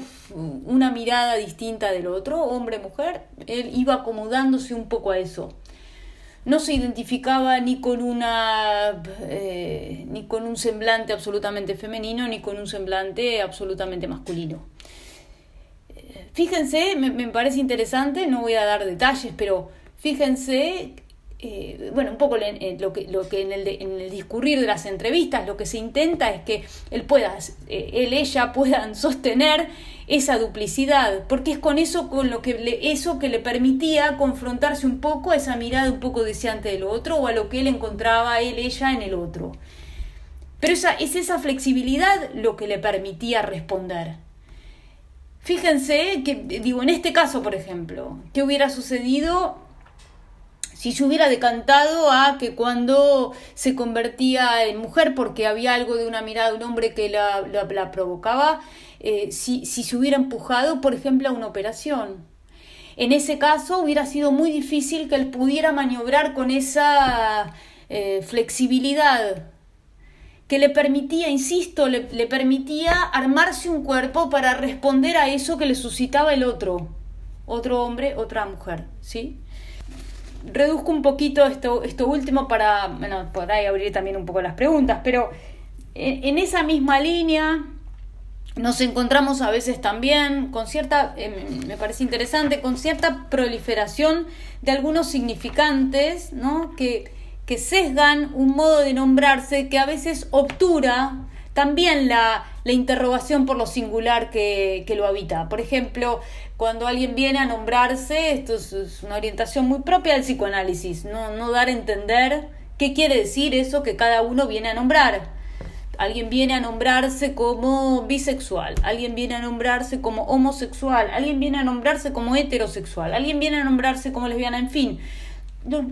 Speaker 3: una mirada distinta del otro, hombre-mujer. Él iba acomodándose un poco a eso. No se identificaba ni con un semblante absolutamente femenino, ni con un semblante absolutamente masculino. Fíjense, me parece interesante, no voy a dar detalles, pero fíjense bueno, un poco lo que en el discurrir de las entrevistas lo que se intenta es que ella puedan sostener esa duplicidad, porque es con eso eso que le permitía confrontarse un poco a esa mirada un poco deseante del otro, o a lo que él encontraba ella en el otro. Pero es esa flexibilidad lo que le permitía responder. Fíjense que, digo, en este caso, por ejemplo, ¿qué hubiera sucedido si se hubiera decantado a que cuando se convertía en mujer porque había algo de una mirada de un hombre que la provocaba, si se hubiera empujado, por ejemplo, a una operación? En ese caso hubiera sido muy difícil que él pudiera maniobrar con esa flexibilidad que le permitía, insisto, le permitía armarse un cuerpo para responder a eso que le suscitaba el otro hombre, otra mujer, ¿sí? Reduzco un poquito esto último para, bueno, por ahí abrir también un poco las preguntas, pero en esa misma línea nos encontramos a veces también con cierta, me parece interesante, con cierta proliferación de algunos significantes, ¿no? que sesgan un modo de nombrarse que a veces obtura también la interrogación por lo singular que lo habita. Por ejemplo, cuando alguien viene a nombrarse, esto es una orientación muy propia del psicoanálisis, no dar a entender qué quiere decir eso que cada uno viene a nombrar. Alguien viene a nombrarse como bisexual, alguien viene a nombrarse como homosexual, alguien viene a nombrarse como heterosexual, alguien viene a nombrarse como lesbiana, en fin.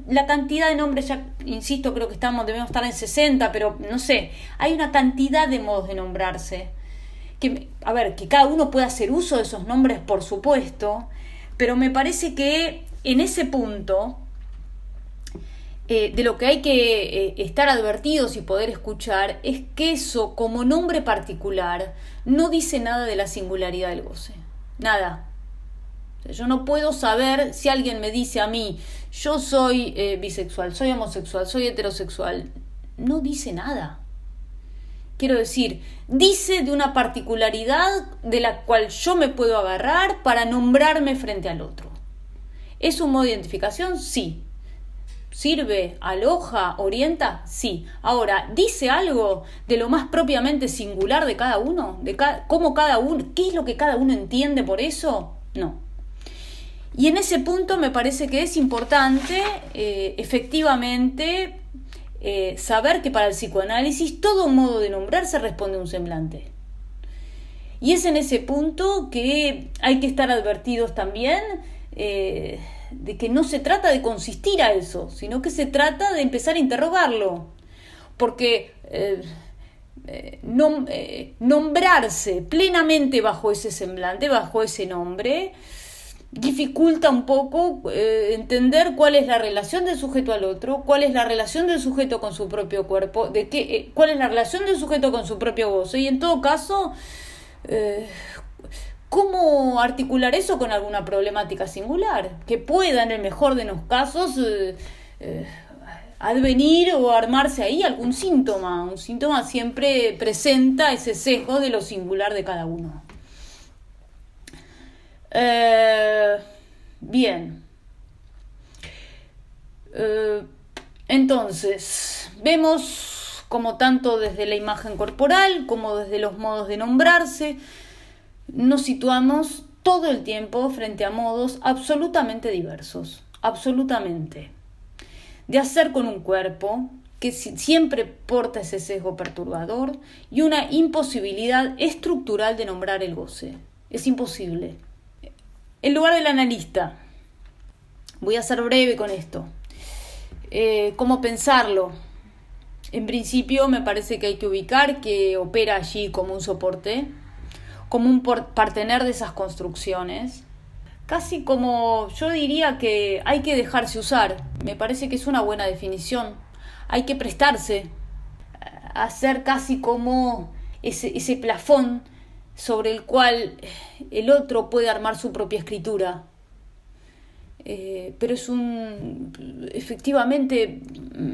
Speaker 3: La cantidad de nombres, ya insisto, creo que debemos estar en 60, pero no sé, hay una cantidad de modos de nombrarse. Que cada uno puede hacer uso de esos nombres, por supuesto, pero me parece que en ese punto de lo que hay que estar advertidos y poder escuchar es que eso, como nombre particular, no dice nada de la singularidad del goce. Nada. Yo no puedo saber si alguien me dice a mí, yo soy bisexual, soy homosexual, soy heterosexual. No dice nada. Quiero decir, dice de una particularidad de la cual yo me puedo agarrar para nombrarme frente al otro. ¿Es un modo de identificación? Sí. ¿Sirve? ¿Aloja? ¿Orienta? Sí. Ahora, ¿dice algo de lo más propiamente singular de cada uno? ¿Cómo cada uno? ¿Qué es lo que cada uno entiende por eso? No. Y en ese punto me parece que es importante, efectivamente, saber que para el psicoanálisis todo modo de nombrarse responde a un semblante. Y es en ese punto que hay que estar advertidos también de que no se trata de consistir a eso, sino que se trata de empezar a interrogarlo. Porque nombrarse plenamente bajo ese semblante, bajo ese nombre, dificulta un poco entender cuál es la relación del sujeto al otro, cuál es la relación del sujeto con su propio cuerpo, cuál es la relación del sujeto con su propio goce, y en todo caso, cómo articular eso con alguna problemática singular, que pueda en el mejor de los casos advenir o armarse ahí algún síntoma. Un síntoma siempre presenta ese sesgo de lo singular de cada uno. Bien. Entonces, vemos como tanto desde la imagen corporal como desde los modos de nombrarse, nos situamos todo el tiempo frente a modos absolutamente diversos, absolutamente, de hacer con un cuerpo que siempre porta ese sesgo perturbador y una imposibilidad estructural de nombrar el goce. Es imposible. En lugar del analista, voy a ser breve con esto. ¿Cómo pensarlo? En principio me parece que hay que ubicar que opera allí como un soporte, como un partener de esas construccionnes, casi como yo diría que hay que dejarse usar. Me parece que es una buena definición. Hay que prestarse a ser casi como ese plafón sobre el cual el otro puede armar su propia escritura. Pero es efectivamente,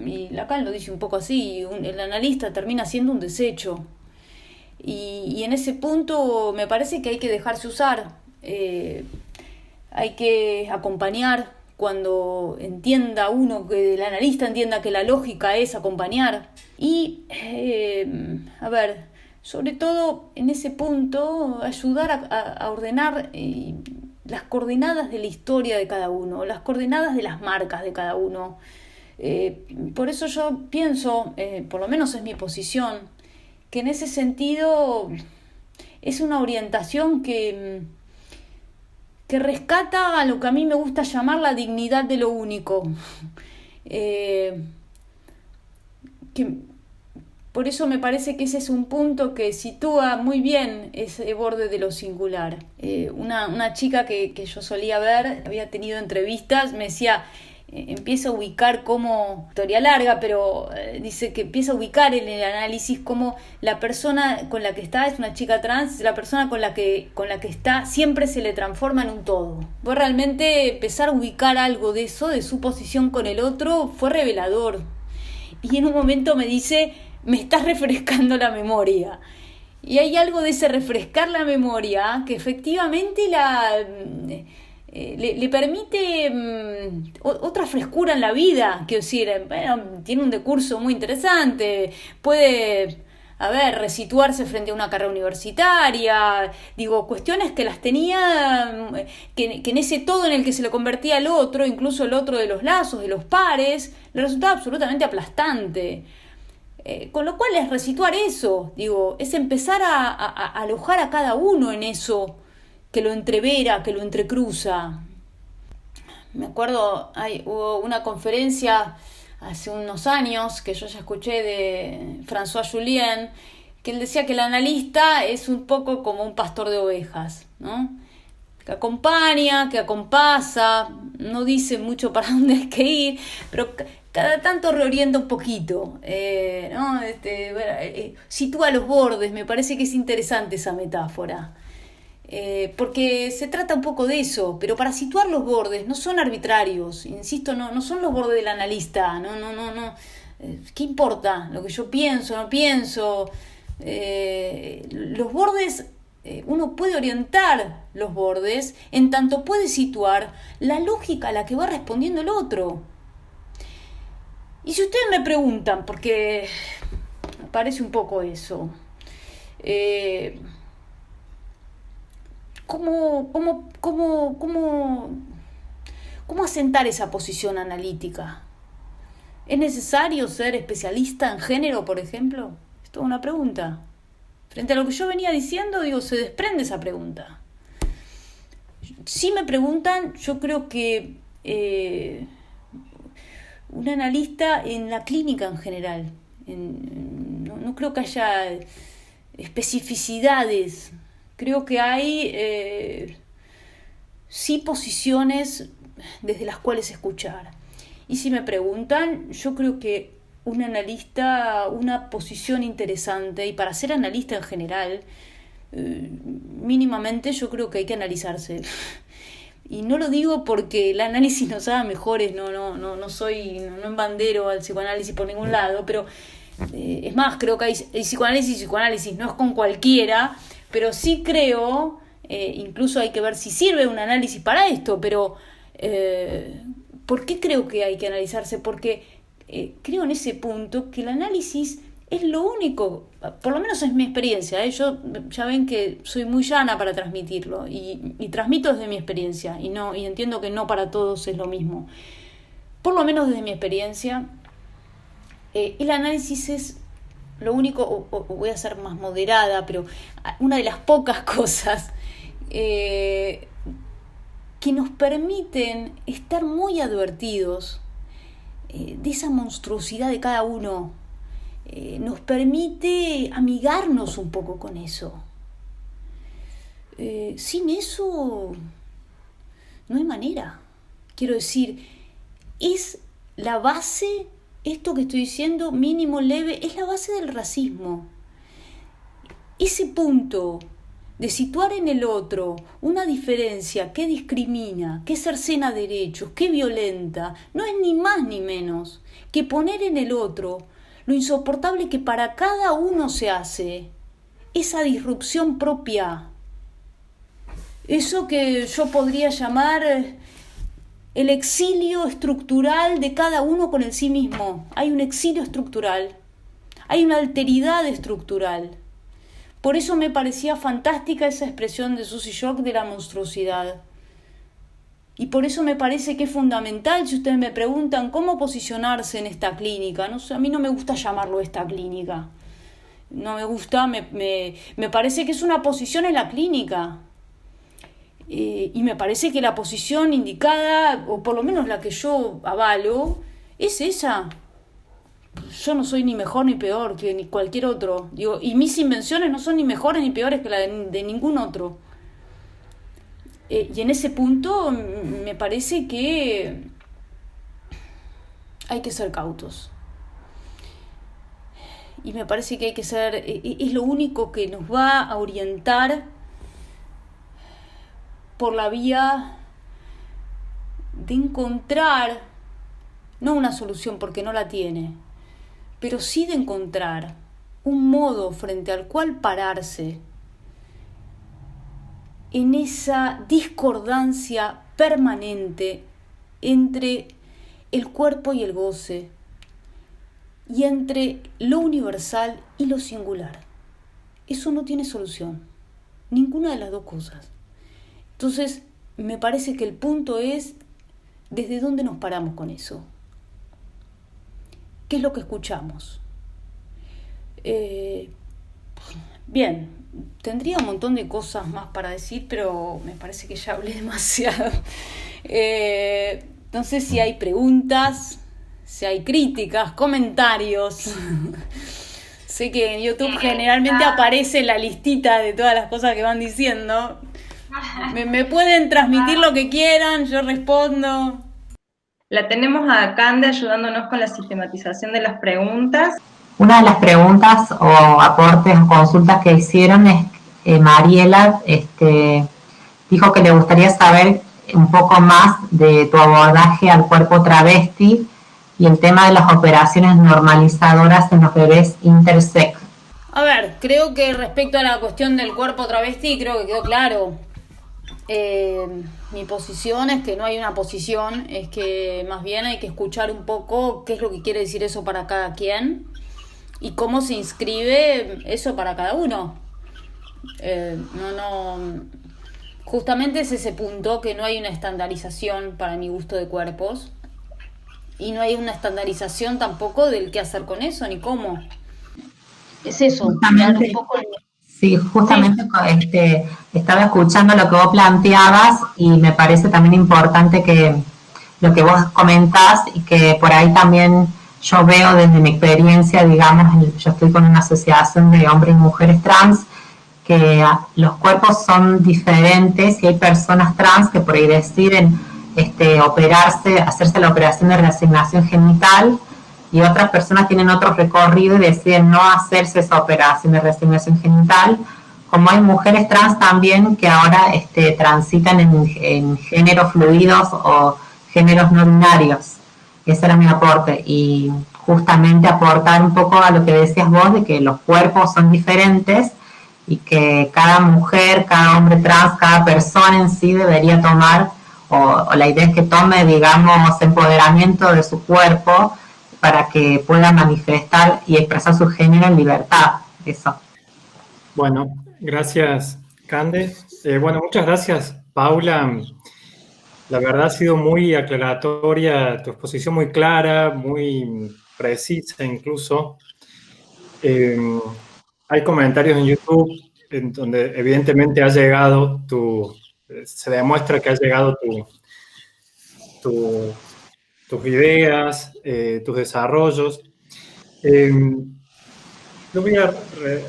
Speaker 3: y Lacan lo dice un poco así, el analista termina siendo un desecho. Y en ese punto me parece que hay que dejarse usar, hay que acompañar cuando entienda uno, que el analista entienda que la lógica es acompañar. Y, sobre todo en ese punto, ayudar a ordenar las coordenadas de la historia de cada uno, las coordenadas de las marcas de cada uno. Por eso yo pienso, por lo menos es mi posición, que en ese sentido es una orientación que rescata a lo que a mí me gusta llamar la dignidad de lo único. Por eso me parece que ese es un punto que sitúa muy bien ese borde de lo singular. Una chica que yo solía ver, había tenido entrevistas, me decía, empieza a ubicar como, historia larga, pero dice que empieza a ubicar en el análisis como la persona con la que está, es una chica trans, la persona con la que está siempre se le transforma en un todo. Vos realmente empezar a ubicar algo de eso, de su posición con el otro, fue revelador. Y en un momento me dice, me estás refrescando la memoria. Y hay algo de ese refrescar la memoria que efectivamente le permite otra frescura en la vida. Quiero decir, tiene un discurso muy interesante, puede, resituarse frente a una carrera universitaria, cuestiones que las tenía, que en ese todo en el que se le convertía el otro, incluso el otro de los lazos, de los pares, le resultaba absolutamente aplastante. Con lo cual es resituar eso, es empezar a alojar a cada uno en eso que lo entrevera, que lo entrecruza. Me acuerdo, hubo una conferencia hace unos años que yo ya escuché de François Julien, que él decía que el analista es un poco como un pastor de ovejas, ¿no? Que acompaña, que acompasa, no dice mucho para dónde hay que ir, pero cada tanto reorienta un poquito, ¿no? Sitúa los bordes. Me parece que es interesante esa metáfora. Porque se trata un poco de eso, pero para situar los bordes no son arbitrarios, insisto, no son los bordes del analista, no. ¿Qué importa lo que yo pienso, no pienso? Los bordes, uno puede orientar los bordes en tanto puede situar la lógica a la que va respondiendo el otro. Y si ustedes me preguntan, porque me parece un poco eso, ¿Cómo asentar esa posición analítica? ¿Es necesario ser especialista en género, por ejemplo? Es toda una pregunta. Frente a lo que yo venía diciendo, se desprende esa pregunta. Si me preguntan, yo creo que un analista en la clínica en general, no creo que haya especificidades. Creo que hay sí posiciones desde las cuales escuchar. Y si me preguntan, yo creo que un analista, una posición interesante, y para ser analista en general, mínimamente yo creo que hay que analizarse. Y no lo digo porque el análisis nos haga mejores, no embandero al psicoanálisis por ningún lado, pero es más, creo que hay psicoanálisis, no es con cualquiera, pero sí creo, incluso hay que ver si sirve un análisis para esto, pero ¿por qué creo que hay que analizarse? Porque creo en ese punto que el análisis es lo único, por lo menos es mi experiencia, yo ya ven que soy muy llana para transmitirlo y transmito desde mi experiencia y entiendo que no para todos es lo mismo. Por lo menos desde mi experiencia, el análisis es lo único, o voy a ser más moderada, pero una de las pocas cosas que nos permiten estar muy advertidos de esa monstruosidad de cada uno, nos permite amigarnos un poco con eso. Sin eso no hay manera. Quiero decir, es la base. Esto que estoy diciendo, mínimo, leve, es la base del racismo. Ese punto de situar en el otro una diferencia que discrimina, que cercena derechos, que violenta, no es ni más ni menos que poner en el otro lo insoportable que para cada uno se hace, esa disrupción propia. Eso que yo podría llamar el exilio estructural de cada uno con el sí mismo. Hay un exilio estructural, hay una alteridad estructural. Por eso me parecía fantástica esa expresión de Susie Shock de la monstruosidad. Y por eso me parece que es fundamental, si ustedes me preguntan cómo posicionarse en esta clínica. No sé, a mí no me gusta llamarlo esta clínica. No me gusta, me parece que es una posición en la clínica. Y me parece que la posición indicada, o por lo menos la que yo avalo, es esa. Yo no soy ni mejor ni peor que ni cualquier otro. Digo, y mis invenciones no son ni mejores ni peores que la de ningún otro. Y en ese punto me parece que hay que ser cautos. Y me parece que hay que ser... es lo único que nos va a orientar por la vía de encontrar, no una solución porque no la tiene, pero sí de encontrar un modo frente al cual pararse en esa discordancia permanente entre el cuerpo y el goce, y entre lo universal y lo singular. Eso no tiene solución, ninguna de las dos cosas. Entonces, me parece que el punto es desde dónde nos paramos con eso. ¿Qué es lo que escuchamos? Bien, tendría un montón de cosas más para decir, pero me parece que ya hablé demasiado. No sé si hay preguntas, si hay críticas, comentarios. Sé que en YouTube generalmente aparece la listita de todas las cosas que van diciendo. Me pueden transmitir lo que quieran, yo respondo.
Speaker 1: La tenemos a Cande ayudándonos con la sistematización de las preguntas.
Speaker 4: Una de las preguntas o aportes o consultas que hicieron es Mariela dijo que le gustaría saber un poco más de tu abordaje al cuerpo travesti y el tema de las operaciones normalizadoras en los bebés intersex.
Speaker 3: A ver, creo que respecto a la cuestión del cuerpo travesti, creo que quedó claro. Mi posición es que no hay una posición, es que más bien hay que escuchar un poco qué es lo que quiere decir eso para cada quien y cómo se inscribe eso para cada uno. Justamente es ese punto, que no hay una estandarización para mi gusto de cuerpos y no hay una estandarización tampoco del qué hacer con eso ni cómo. Es eso,
Speaker 4: justamente,
Speaker 3: un poco...
Speaker 4: Sí, justamente sí. Estaba escuchando lo que vos planteabas y me parece también importante que lo que vos comentás y que por ahí también yo veo desde mi experiencia, digamos, yo estoy con una asociación de hombres y mujeres trans, que los cuerpos son diferentes y hay personas trans que por ahí deciden hacerse la operación de reasignación genital, y otras personas tienen otro recorrido y deciden no hacerse esa operación de reasignación genital, como hay mujeres trans también que ahora transitan en géneros fluidos o géneros no binarios. Ese era mi aporte, y justamente aportar un poco a lo que decías vos, de que los cuerpos son diferentes y que cada mujer, cada hombre trans, cada persona en sí debería tomar, o la idea es que tome, digamos, empoderamiento de su cuerpo, para que pueda manifestar y expresar su género en libertad. Eso.
Speaker 2: Bueno, gracias, Cande. Muchas gracias, Paula. La verdad ha sido muy aclaratoria, tu exposición muy clara, muy precisa incluso. Hay comentarios en YouTube en donde evidentemente ha llegado se demuestra que ha llegado tus ideas, tus desarrollos. Yo voy a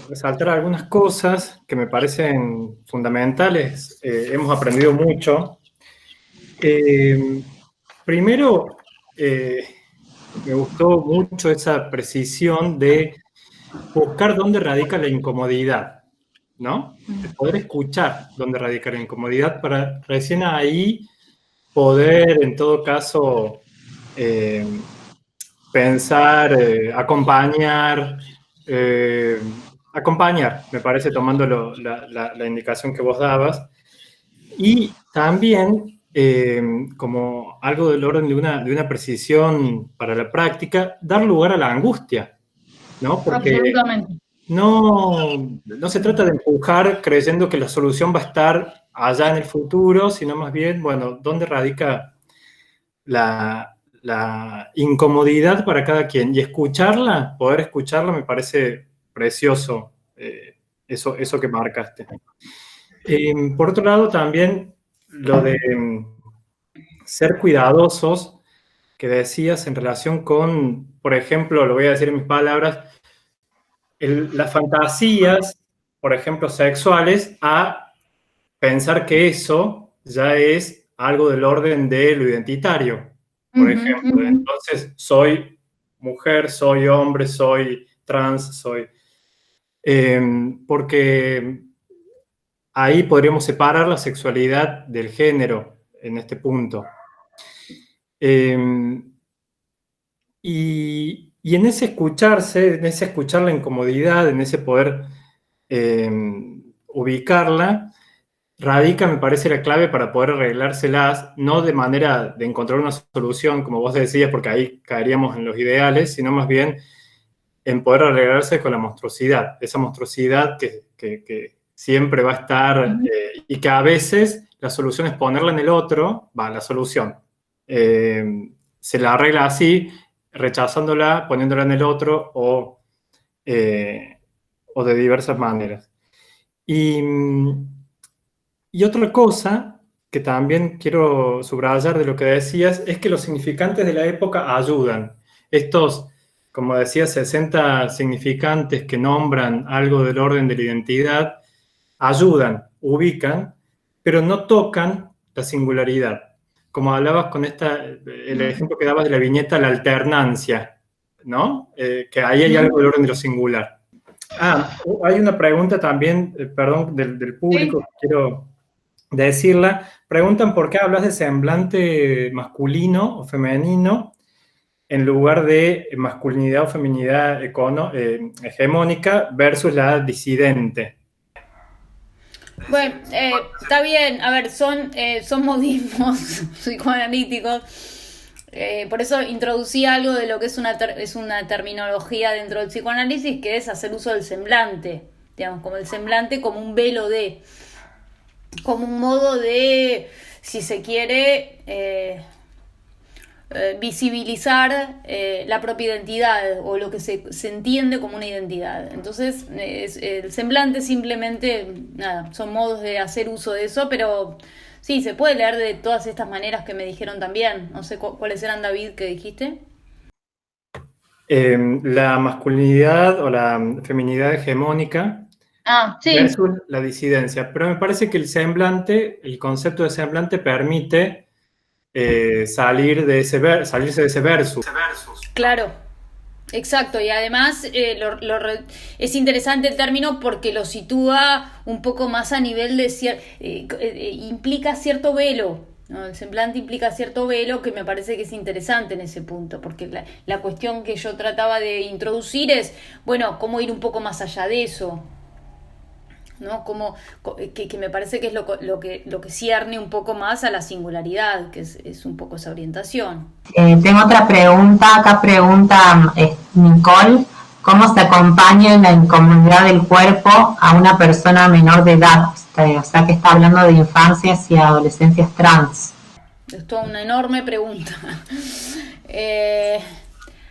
Speaker 2: resaltar algunas cosas que me parecen fundamentales. Hemos aprendido mucho. Primero, me gustó mucho esa precisión de buscar dónde radica la incomodidad, ¿no? De poder escuchar dónde radica la incomodidad para recién ahí poder, en todo caso, pensar, acompañar, me parece, tomando la indicación que vos dabas. Y también como algo del orden de una precisión para la práctica, dar lugar a la angustia, ¿no? Porque
Speaker 3: Absolutamente.
Speaker 2: no se trata de empujar creyendo que la solución va a estar allá en el futuro, sino más bien, bueno, ¿dónde radica la incomodidad para cada quien? Y escucharla, poder escucharla, me parece precioso, eso que marcaste. Por otro lado, también lo de ser cuidadosos, que decías en relación con, por ejemplo, lo voy a decir en mis palabras, las fantasías, por ejemplo, sexuales, a pensar que eso ya es algo del orden de lo identitario, por ejemplo. Entonces, soy mujer, soy hombre, soy trans, soy... porque ahí podríamos separar la sexualidad del género en este punto. Y en ese escucharse, en ese escuchar la incomodidad, en ese poder ubicarla, radica, me parece, la clave para poder arreglárselas, no de manera de encontrar una solución, como vos decías, porque ahí caeríamos en los ideales, sino más bien en poder arreglarse con la monstruosidad, esa monstruosidad que siempre va a estar y que a veces la solución es ponerla en el otro, la solución. Se la arregla así, rechazándola, poniéndola en el otro o de diversas maneras. Y otra cosa que también quiero subrayar de lo que decías es que los significantes de la época ayudan. Estos, como decía, 60 significantes que nombran algo del orden de la identidad, ayudan, ubican, pero no tocan la singularidad. Como hablabas con el ejemplo que dabas de la viñeta, la alternancia, ¿no? Que ahí hay algo del orden de lo singular. Hay una pregunta también, perdón, del público,
Speaker 3: Sí.
Speaker 2: que quiero decirla. Preguntan por qué hablas de semblante masculino o femenino en lugar de masculinidad o feminidad hegemónica versus la disidente.
Speaker 3: Bueno, está bien, a ver, son modismos psicoanalíticos. Por eso introducí algo de lo que es una terminología dentro del psicoanálisis, que es hacer uso del semblante, digamos, como el semblante como un velo como un modo de, si se quiere, visibilizar la propia identidad o lo que se entiende como una identidad. Entonces, el semblante simplemente, nada, son modos de hacer uso de eso, pero sí, se puede leer de todas estas maneras que me dijeron también. No sé cuáles eran, David, que dijiste.
Speaker 2: La masculinidad o la feminidad hegemónica
Speaker 3: Sí.
Speaker 2: versus la disidencia. Pero me parece que el concepto de semblante permite salirse de ese versus.
Speaker 3: Claro, exacto, y además es interesante el término porque lo sitúa un poco más a nivel de implica cierto velo, ¿no? El semblante implica cierto velo que me parece que es interesante en ese punto, porque la cuestión que yo trataba de introducir es, bueno, cómo ir un poco más allá de eso, ¿no? Que me parece que es lo que cierne un poco más a la singularidad, que es un poco esa orientación.
Speaker 4: Tengo otra pregunta, acá pregunta Nicole, ¿cómo se acompaña en la incomodidad del cuerpo a una persona menor de edad? O sea que está hablando de infancias y adolescencias trans.
Speaker 3: Es toda una enorme pregunta.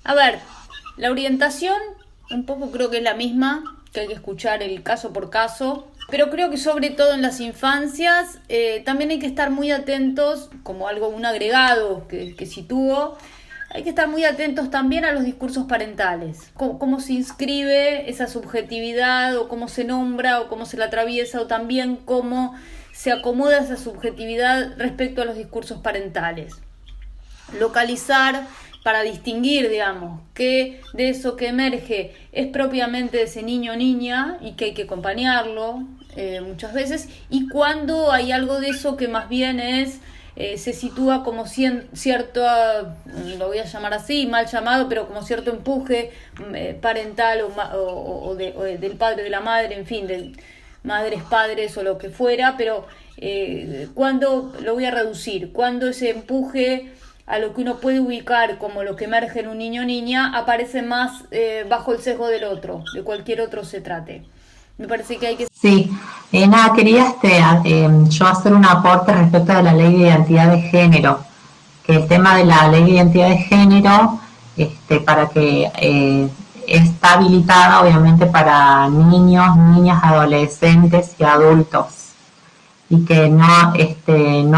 Speaker 3: A ver, la orientación un poco creo que es la misma, que hay que escuchar el caso por caso, pero creo que sobre todo en las infancias también hay que estar muy atentos, como un agregado que sitúo, hay que estar muy atentos también a los discursos parentales, cómo se inscribe esa subjetividad, o cómo se nombra, o cómo se la atraviesa, o también cómo se acomoda esa subjetividad respecto a los discursos parentales. Localizar para distinguir, digamos, qué de eso que emerge es propiamente de ese niño o niña y que hay que acompañarlo muchas veces, y cuando hay algo de eso que más bien se sitúa como cierto, lo voy a llamar así, mal llamado, pero como cierto empuje parental o del padre o de la madre, en fin, de madres, padres o lo que fuera, pero cuando lo voy a reducir, cuando ese empuje a lo que uno puede ubicar como lo que emerge en un niño o niña aparece más bajo el sesgo del otro, de cualquier otro se trate. Me parece que hay que...
Speaker 4: Sí, nada, quería yo hacer un aporte respecto de la ley de identidad de género, que el tema de la ley de identidad de género, para que está habilitada obviamente para niños, niñas, adolescentes y adultos, y que no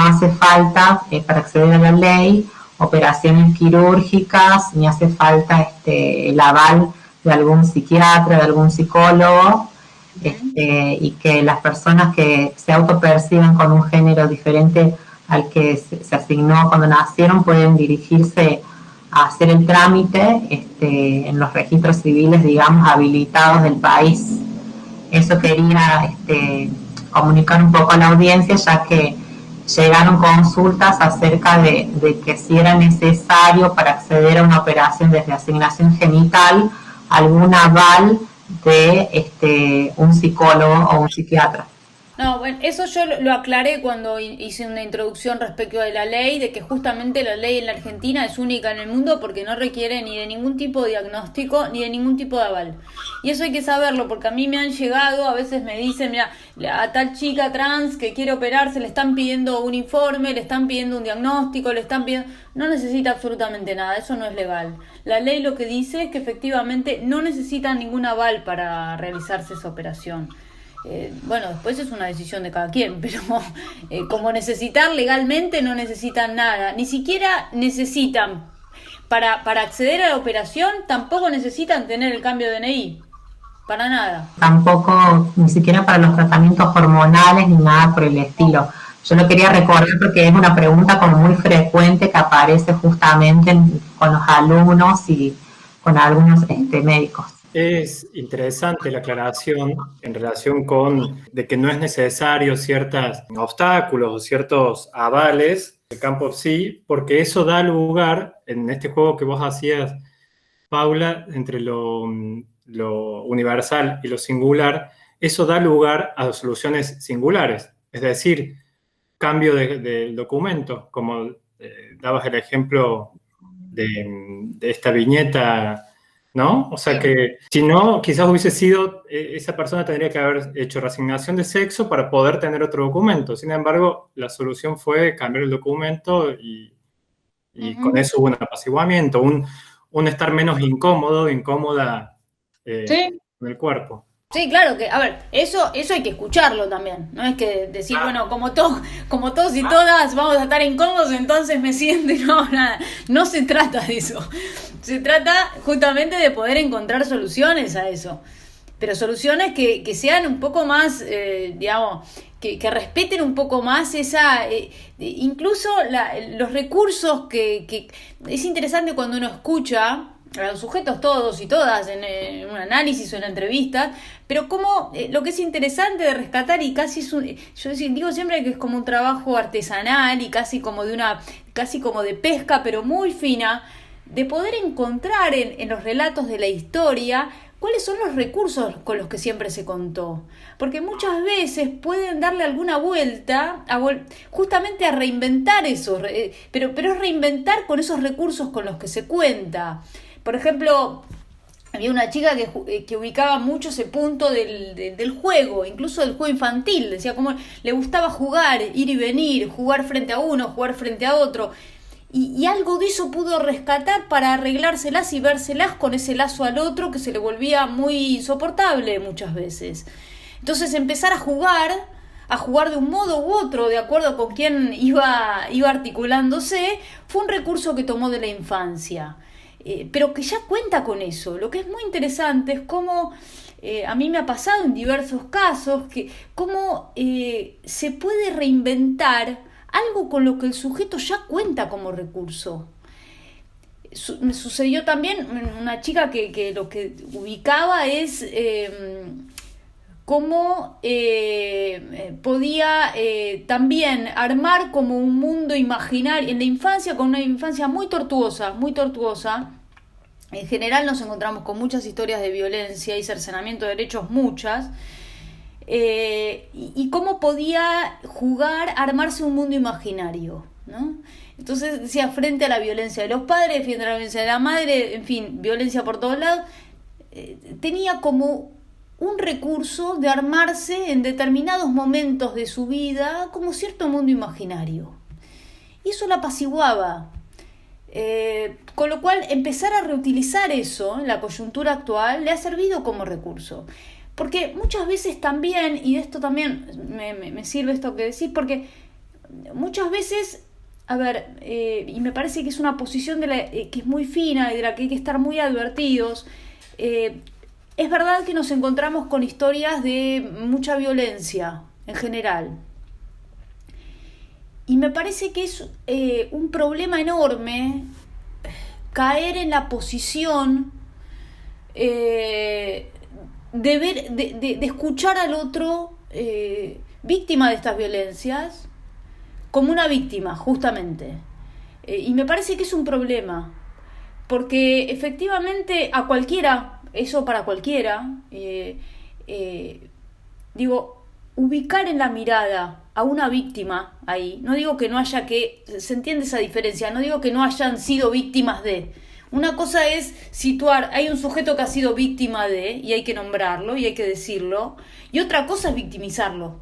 Speaker 4: hace falta para acceder a la ley operaciones quirúrgicas, ni hace falta el aval de algún psiquiatra, de algún psicólogo, y que las personas que se autoperciben con un género diferente al que se asignó cuando nacieron pueden dirigirse a hacer el trámite en los registros civiles, digamos, habilitados del país. Eso quería comunicar un poco a la audiencia, ya que llegaron consultas acerca de que si era necesario para acceder a una operación desde asignación genital algún aval de un psicólogo o un psiquiatra.
Speaker 3: No, bueno, eso yo lo aclaré cuando hice una introducción respecto de la ley, de que justamente la ley en la Argentina es única en el mundo porque no requiere ni de ningún tipo de diagnóstico ni de ningún tipo de aval. Y eso hay que saberlo porque a mí me han llegado, a veces me dicen, mira, a tal chica trans que quiere operarse le están pidiendo un informe, le están pidiendo un diagnóstico, le están pidiendo... No necesita absolutamente nada, eso no es legal. La ley lo que dice es que efectivamente no necesitan ningún aval para realizarse esa operación. Bueno, después es una decisión de cada quien, pero como necesitar legalmente no necesitan nada, ni siquiera necesitan, para acceder a la operación, tampoco necesitan tener el cambio de DNI, para nada.
Speaker 4: Tampoco, ni siquiera para los tratamientos hormonales ni nada por el estilo. Yo lo quería recordar porque es una pregunta como muy frecuente que aparece justamente con los alumnos y con algunos médicos.
Speaker 2: Es interesante la aclaración en relación con de que no es necesario ciertos obstáculos o ciertos avales del campo sí, porque eso da lugar, en este juego que vos hacías, Paula, entre lo universal y lo singular, eso da lugar a soluciones singulares, es decir, cambio del documento, como dabas el ejemplo de esta viñeta, ¿no? O sea que si no, quizás hubiese sido, esa persona tendría que haber hecho reasignación de sexo para poder tener otro documento. Sin embargo, la solución fue cambiar el documento y con eso hubo un apaciguamiento, un estar menos incómoda con el cuerpo.
Speaker 3: Sí, claro que, a ver, eso hay que escucharlo también, no es que decir, bueno, como todos y todas vamos a estar incómodos, entonces me siento y no, nada, no se trata de eso, se trata justamente de poder encontrar soluciones a eso, pero soluciones que sean un poco más, digamos, que respeten un poco más esa, incluso los recursos que es interesante cuando uno escucha a los sujetos todos y todas en un análisis o en entrevistas, pero como lo que es interesante de rescatar y casi yo digo siempre que es como un trabajo artesanal y casi como de pesca, pero muy fina, de poder encontrar en los relatos de la historia cuáles son los recursos con los que siempre se contó, porque muchas veces pueden darle alguna vuelta justamente a reinventar eso, pero es reinventar con esos recursos con los que se cuenta. Por ejemplo, había una chica que ubicaba mucho ese punto del juego, incluso del juego infantil. Decía cómo le gustaba jugar, ir y venir, jugar frente a uno, jugar frente a otro. Y algo de eso pudo rescatar para arreglárselas y vérselas con ese lazo al otro que se le volvía muy insoportable muchas veces. Entonces empezar a jugar de un modo u otro, de acuerdo con quién iba articulándose, fue un recurso que tomó de la infancia. Pero que ya cuenta con eso. Lo que es muy interesante es cómo, a mí me ha pasado en diversos casos, que cómo se puede reinventar algo con lo que el sujeto ya cuenta como recurso. Me sucedió también una chica que lo que ubicaba es cómo podía también armar como un mundo imaginario en la infancia, con una infancia muy tortuosa. En general nos encontramos con muchas historias de violencia y cercenamiento de derechos, muchas, y cómo podía jugar a armarse un mundo imaginario, ¿no? Entonces decía, frente a la violencia de los padres, frente a la violencia de la madre, en fin, violencia por todos lados, tenía como un recurso de armarse en determinados momentos de su vida como cierto mundo imaginario. Y eso la apaciguaba. Con lo cual, empezar a reutilizar eso en la coyuntura actual le ha servido como recurso. Porque muchas veces también, y de esto también me sirve esto que decís, porque muchas veces, y me parece que es una posición que es muy fina y de la que hay que estar muy advertidos. Es verdad que nos encontramos con historias de mucha violencia en general. Y me parece que es un problema enorme caer en la posición de escuchar al otro víctima de estas violencias como una víctima, justamente. Y me parece que es un problema, porque efectivamente a cualquiera, eso para cualquiera, ubicar en la mirada a una víctima ahí, no digo que no haya se entiende esa diferencia, no digo que no hayan sido víctimas de. Una cosa es situar, hay un sujeto que ha sido víctima de, y hay que nombrarlo, y hay que decirlo, y otra cosa es victimizarlo.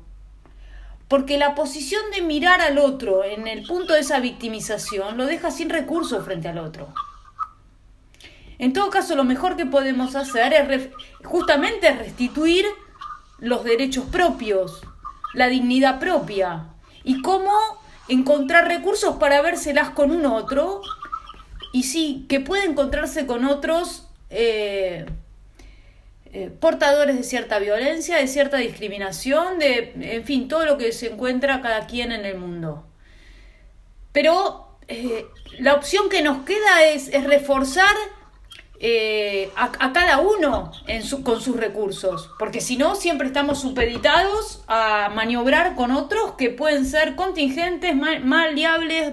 Speaker 3: Porque la posición de mirar al otro en el punto de esa victimización lo deja sin recursos frente al otro. En todo caso, lo mejor que podemos hacer es justamente restituir los derechos propios, la dignidad propia, y cómo encontrar recursos para vérselas con un otro, y sí, que puede encontrarse con otros portadores de cierta violencia, de cierta discriminación, en fin, todo lo que se encuentra cada quien en el mundo. Pero la opción que nos queda es reforzar a cada uno con sus recursos, porque si no siempre estamos supeditados a maniobrar con otros que pueden ser contingentes, maleables,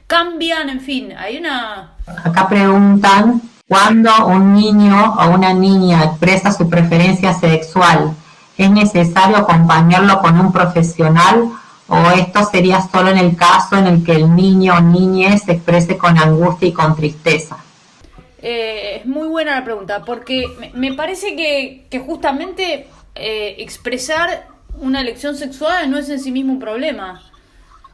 Speaker 3: cambian, en fin, hay una...
Speaker 4: Acá preguntan, ¿cuándo un niño o una niña expresa su preferencia sexual, es necesario acompañarlo con un profesional o esto sería solo en el caso en el que el niño o niña se exprese con angustia y con tristeza?
Speaker 3: Es muy buena la pregunta, porque me parece que justamente expresar una elección sexual no es en sí mismo un problema,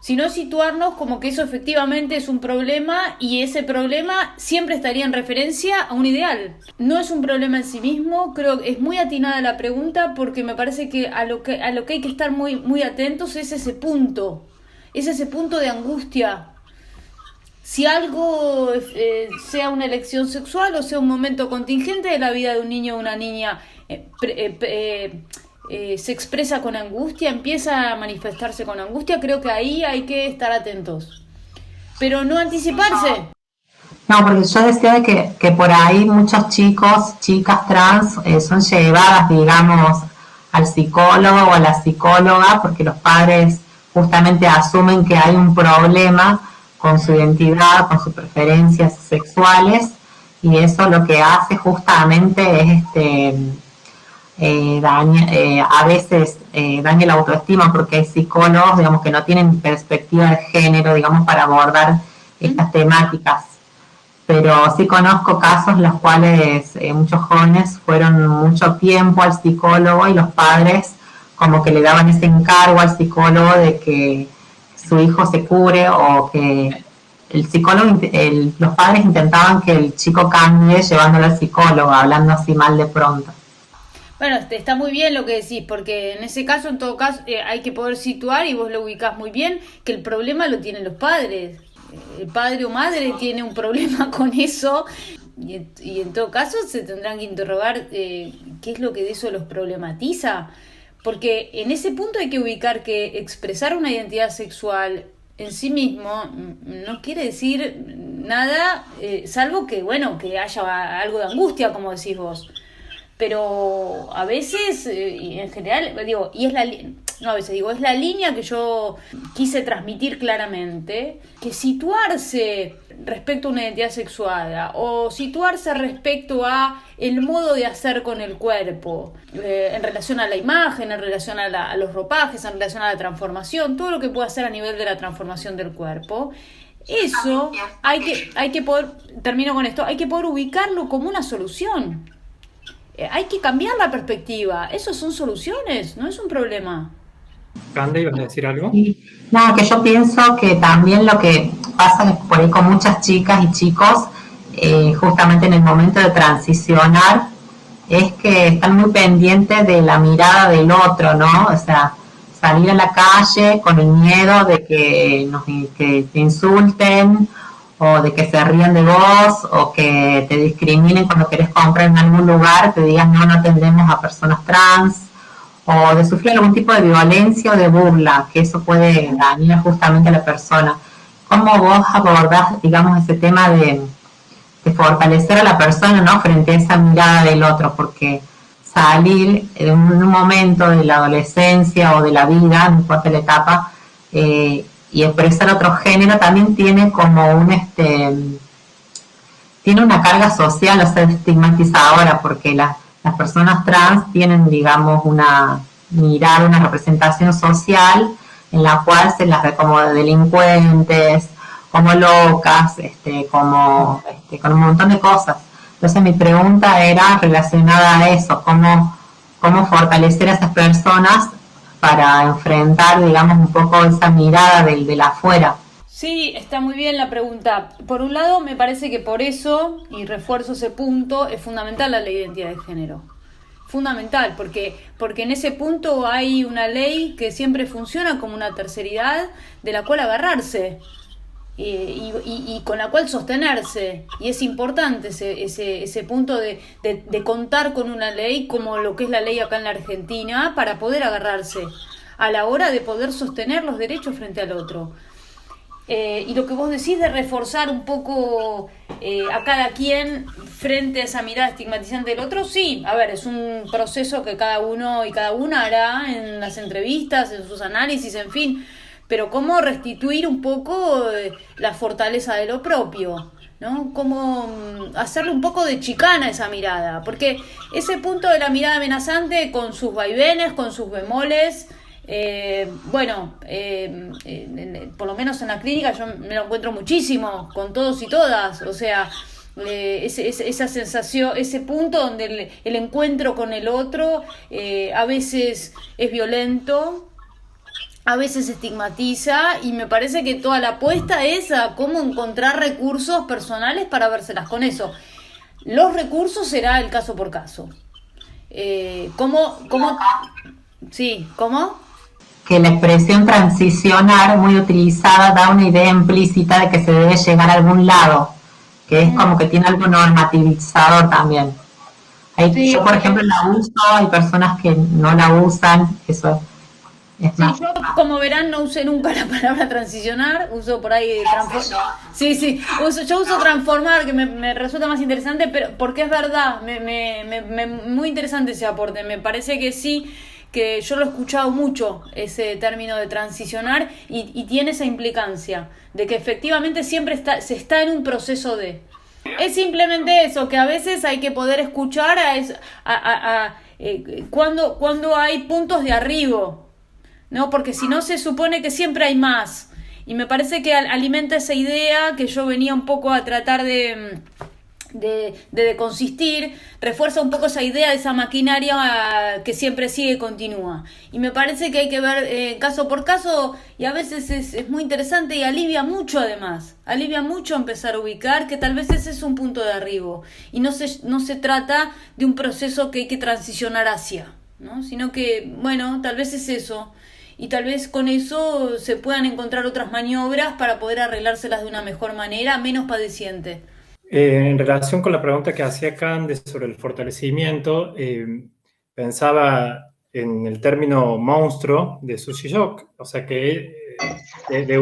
Speaker 3: sino situarnos como que eso efectivamente es un problema y ese problema siempre estaría en referencia a un ideal. No es un problema en sí mismo, creo que es muy atinada la pregunta porque me parece que a lo que hay que estar muy, muy atentos es ese punto de angustia. Si algo sea una elección sexual o sea un momento contingente de la vida de un niño o una niña, se expresa con angustia, empieza a manifestarse con angustia, creo que ahí hay que estar atentos. Pero no anticiparse.
Speaker 4: No, porque yo decía que por ahí muchos chicos, chicas trans son llevadas, digamos, al psicólogo o a la psicóloga porque los padres justamente asumen que hay un problema con su identidad, con sus preferencias sexuales, y eso lo que hace justamente es a veces daña la autoestima porque hay psicólogos, digamos, que no tienen perspectiva de género, digamos, para abordar estas temáticas. Pero sí conozco casos en los cuales muchos jóvenes fueron mucho tiempo al psicólogo y los padres como que le daban ese encargo al psicólogo de que su hijo se cure o que el psicólogo, los padres intentaban que el chico cambie llevándolo al psicólogo, hablando así mal de pronto.
Speaker 3: Bueno, está muy bien lo que decís, porque en ese caso, en todo caso, hay que poder situar, y vos lo ubicás muy bien, que el problema lo tienen los padres. El padre o madre tiene un problema con eso, y en todo caso se tendrán que interrogar qué es lo que de eso los problematiza. Porque en ese punto hay que ubicar que expresar una identidad sexual en sí mismo no quiere decir nada, salvo que, bueno, que haya algo de angustia, como decís vos. Pero a veces, y en general, digo, y es es la línea que yo quise transmitir claramente, que situarse respecto a una identidad sexual o situarse respecto a el modo de hacer con el cuerpo, en relación a la imagen, en relación a los ropajes, en relación a la transformación, todo lo que pueda hacer a nivel de la transformación del cuerpo, eso hay que poder, termino con esto, hay que poder ubicarlo como una solución. Hay que cambiar la perspectiva. Eso son soluciones, no es un problema.
Speaker 2: Cande, ¿ibas a decir algo?
Speaker 4: No, que yo pienso que también lo que pasa por ahí con muchas chicas y chicos, justamente en el momento de transicionar, es que están muy pendientes de la mirada del otro, ¿no? O sea, salir a la calle con el miedo de que te insulten, o de que se rían de vos, o que te discriminen cuando querés comprar en algún lugar, te digan no atendemos a personas trans, o de sufrir algún tipo de violencia o de burla, que eso puede dañar justamente a la persona. ¿Cómo vos abordás, digamos, ese tema de fortalecer a la persona, ¿no?, frente a esa mirada del otro? Porque salir en un momento de la adolescencia o de la vida, no importa la etapa, y expresar otro género también tiene como tiene una carga social, o sea, estigmatizadora, porque las personas trans tienen, digamos, una mirada, una representación social en la cual se las ve como delincuentes, como locas, con un montón de cosas. Entonces mi pregunta era relacionada a eso, cómo fortalecer a esas personas para enfrentar, digamos, un poco esa mirada del afuera.
Speaker 3: Sí, está muy bien la pregunta. Por un lado, me parece que por eso, y refuerzo ese punto, es fundamental la ley de identidad de género. Fundamental, porque en ese punto hay una ley que siempre funciona como una terceridad de la cual agarrarse y con la cual sostenerse. Y es importante ese punto de contar con una ley como lo que es la ley acá en la Argentina para poder agarrarse a la hora de poder sostener los derechos frente al otro. Y lo que vos decís de reforzar un poco a cada quien frente a esa mirada estigmatizante del otro, sí, a ver, es un proceso que cada uno y cada una hará en las entrevistas, en sus análisis, en fin, pero cómo restituir un poco la fortaleza de lo propio, ¿no? Cómo hacerle un poco de chicana a esa mirada, porque ese punto de la mirada amenazante con sus vaivenes, con sus bemoles, por lo menos en la clínica yo me lo encuentro muchísimo con todos y todas, o sea, esa sensación, ese punto donde el encuentro con el otro a veces es violento, a veces estigmatiza, y me parece que toda la apuesta es a cómo encontrar recursos personales para vérselas con eso. Los recursos será el caso por caso. ¿Cómo?
Speaker 4: Que la expresión transicionar, muy utilizada, da una idea implícita de que se debe llegar a algún lado, que es como que tiene algo normativizador también.
Speaker 3: Sí,
Speaker 4: yo, por ejemplo, la uso, hay personas que no la usan, eso es
Speaker 3: sí,
Speaker 4: más.
Speaker 3: yo, como verán, no usé nunca la palabra transicionar, uso por ahí transformar. Sí, yo uso transformar, que me resulta más interesante, pero porque es verdad, muy interesante ese aporte, me parece que sí, que yo lo he escuchado mucho, ese término de transicionar, y tiene esa implicancia de que efectivamente siempre se está en un proceso de... Es simplemente eso, que a veces hay que poder escuchar cuando hay puntos de arribo, ¿no? Porque si no se supone que siempre hay más. Y me parece que alimenta esa idea que yo venía un poco a tratar de consistir, refuerza un poco esa idea de esa maquinaria que siempre sigue y continúa. Y me parece que hay que ver caso por caso, y a veces es muy interesante y alivia mucho, además. Alivia mucho empezar a ubicar que tal vez ese es un punto de arribo y no se trata de un proceso que hay que transicionar hacia, ¿no? Sino que, bueno, tal vez es eso. Y tal vez con eso se puedan encontrar otras maniobras para poder arreglárselas de una mejor manera, menos padeciente.
Speaker 2: En relación con la pregunta que hacía Cande sobre el fortalecimiento, pensaba en el término monstruo de Susie Shock, o sea que de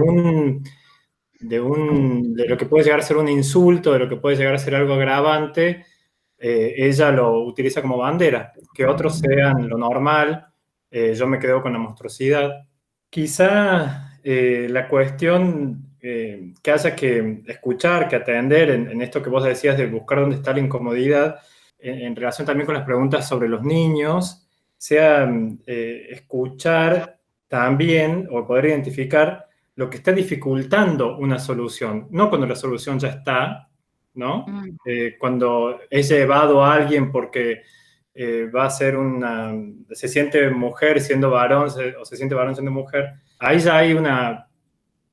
Speaker 2: lo que puede llegar a ser un insulto, de lo que puede llegar a ser algo agravante, ella lo utiliza como bandera, que otros sean lo normal, yo me quedo con la monstruosidad. Quizá la cuestión que haya que escuchar, que atender en esto que vos decías de buscar dónde está la incomodidad, en relación también con las preguntas sobre los niños, sea escuchar también o poder identificar lo que está dificultando una solución, no cuando la solución ya está, ¿no? Cuando es llevado a alguien porque va a ser se siente mujer siendo varón o se siente varón siendo mujer, ahí ya hay una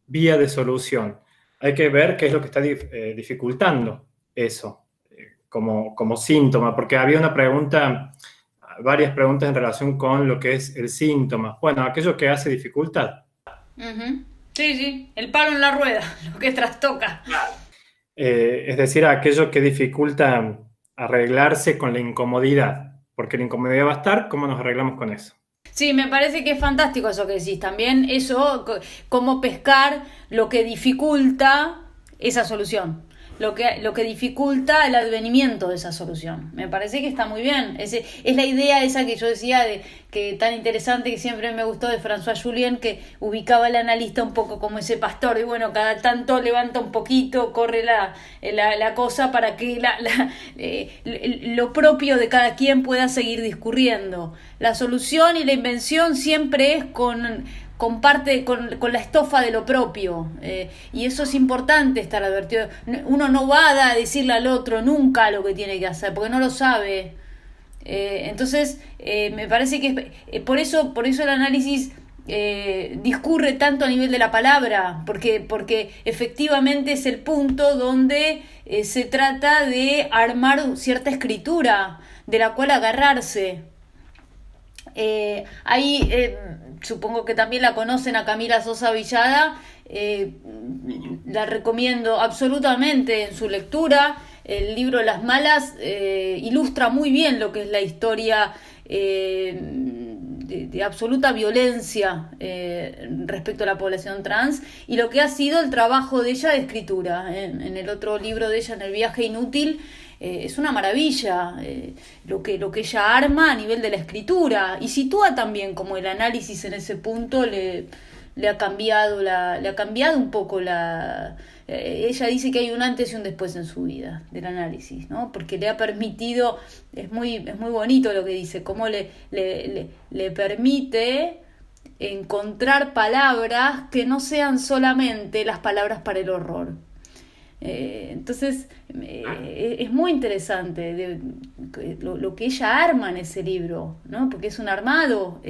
Speaker 2: vía de solución. Hay que ver qué es lo que está dificultando eso como síntoma, porque había varias preguntas en relación con lo que es el síntoma. Bueno, aquello que hace dificultad.
Speaker 3: Uh-huh. Sí, el palo en la rueda, lo que trastoca.
Speaker 2: Es decir, aquello que dificulta arreglarse con la incomodidad, porque la incomodidad va a estar, ¿cómo nos arreglamos con eso?
Speaker 3: Sí, me parece que es fantástico eso que decís. También eso, cómo pescar lo que dificulta esa solución. Lo que dificulta el advenimiento de esa solución. Me parece que está muy bien. Es la idea esa que yo decía, que tan interesante, que siempre me gustó, de François Julien, que ubicaba al analista un poco como ese pastor, y bueno, cada tanto levanta un poquito, corre la cosa para que lo propio de cada quien pueda seguir discurriendo. La solución y la invención siempre es con la estofa de lo propio, y eso es importante estar advertido. Uno no va a decirle al otro nunca lo que tiene que hacer porque no lo sabe. Entonces me parece que por eso el análisis discurre tanto a nivel de la palabra, porque efectivamente es el punto donde se trata de armar cierta escritura de la cual agarrarse. Supongo que también la conocen a Camila Sosa Villada, la recomiendo absolutamente en su lectura. El libro Las Malas ilustra muy bien lo que es la historia de absoluta violencia respecto a la población trans y lo que ha sido el trabajo de ella de escritura. En el otro libro de ella, En el viaje inútil, es una maravilla lo que ella arma a nivel de la escritura, y sitúa también como el análisis en ese punto le ha cambiado un poco ella dice que hay un antes y un después en su vida del análisis, ¿no? Porque le ha permitido, es muy bonito lo que dice, cómo le permite encontrar palabras que no sean solamente las palabras para el horror. Entonces es muy interesante lo que ella arma en ese libro, ¿no? Porque es un armado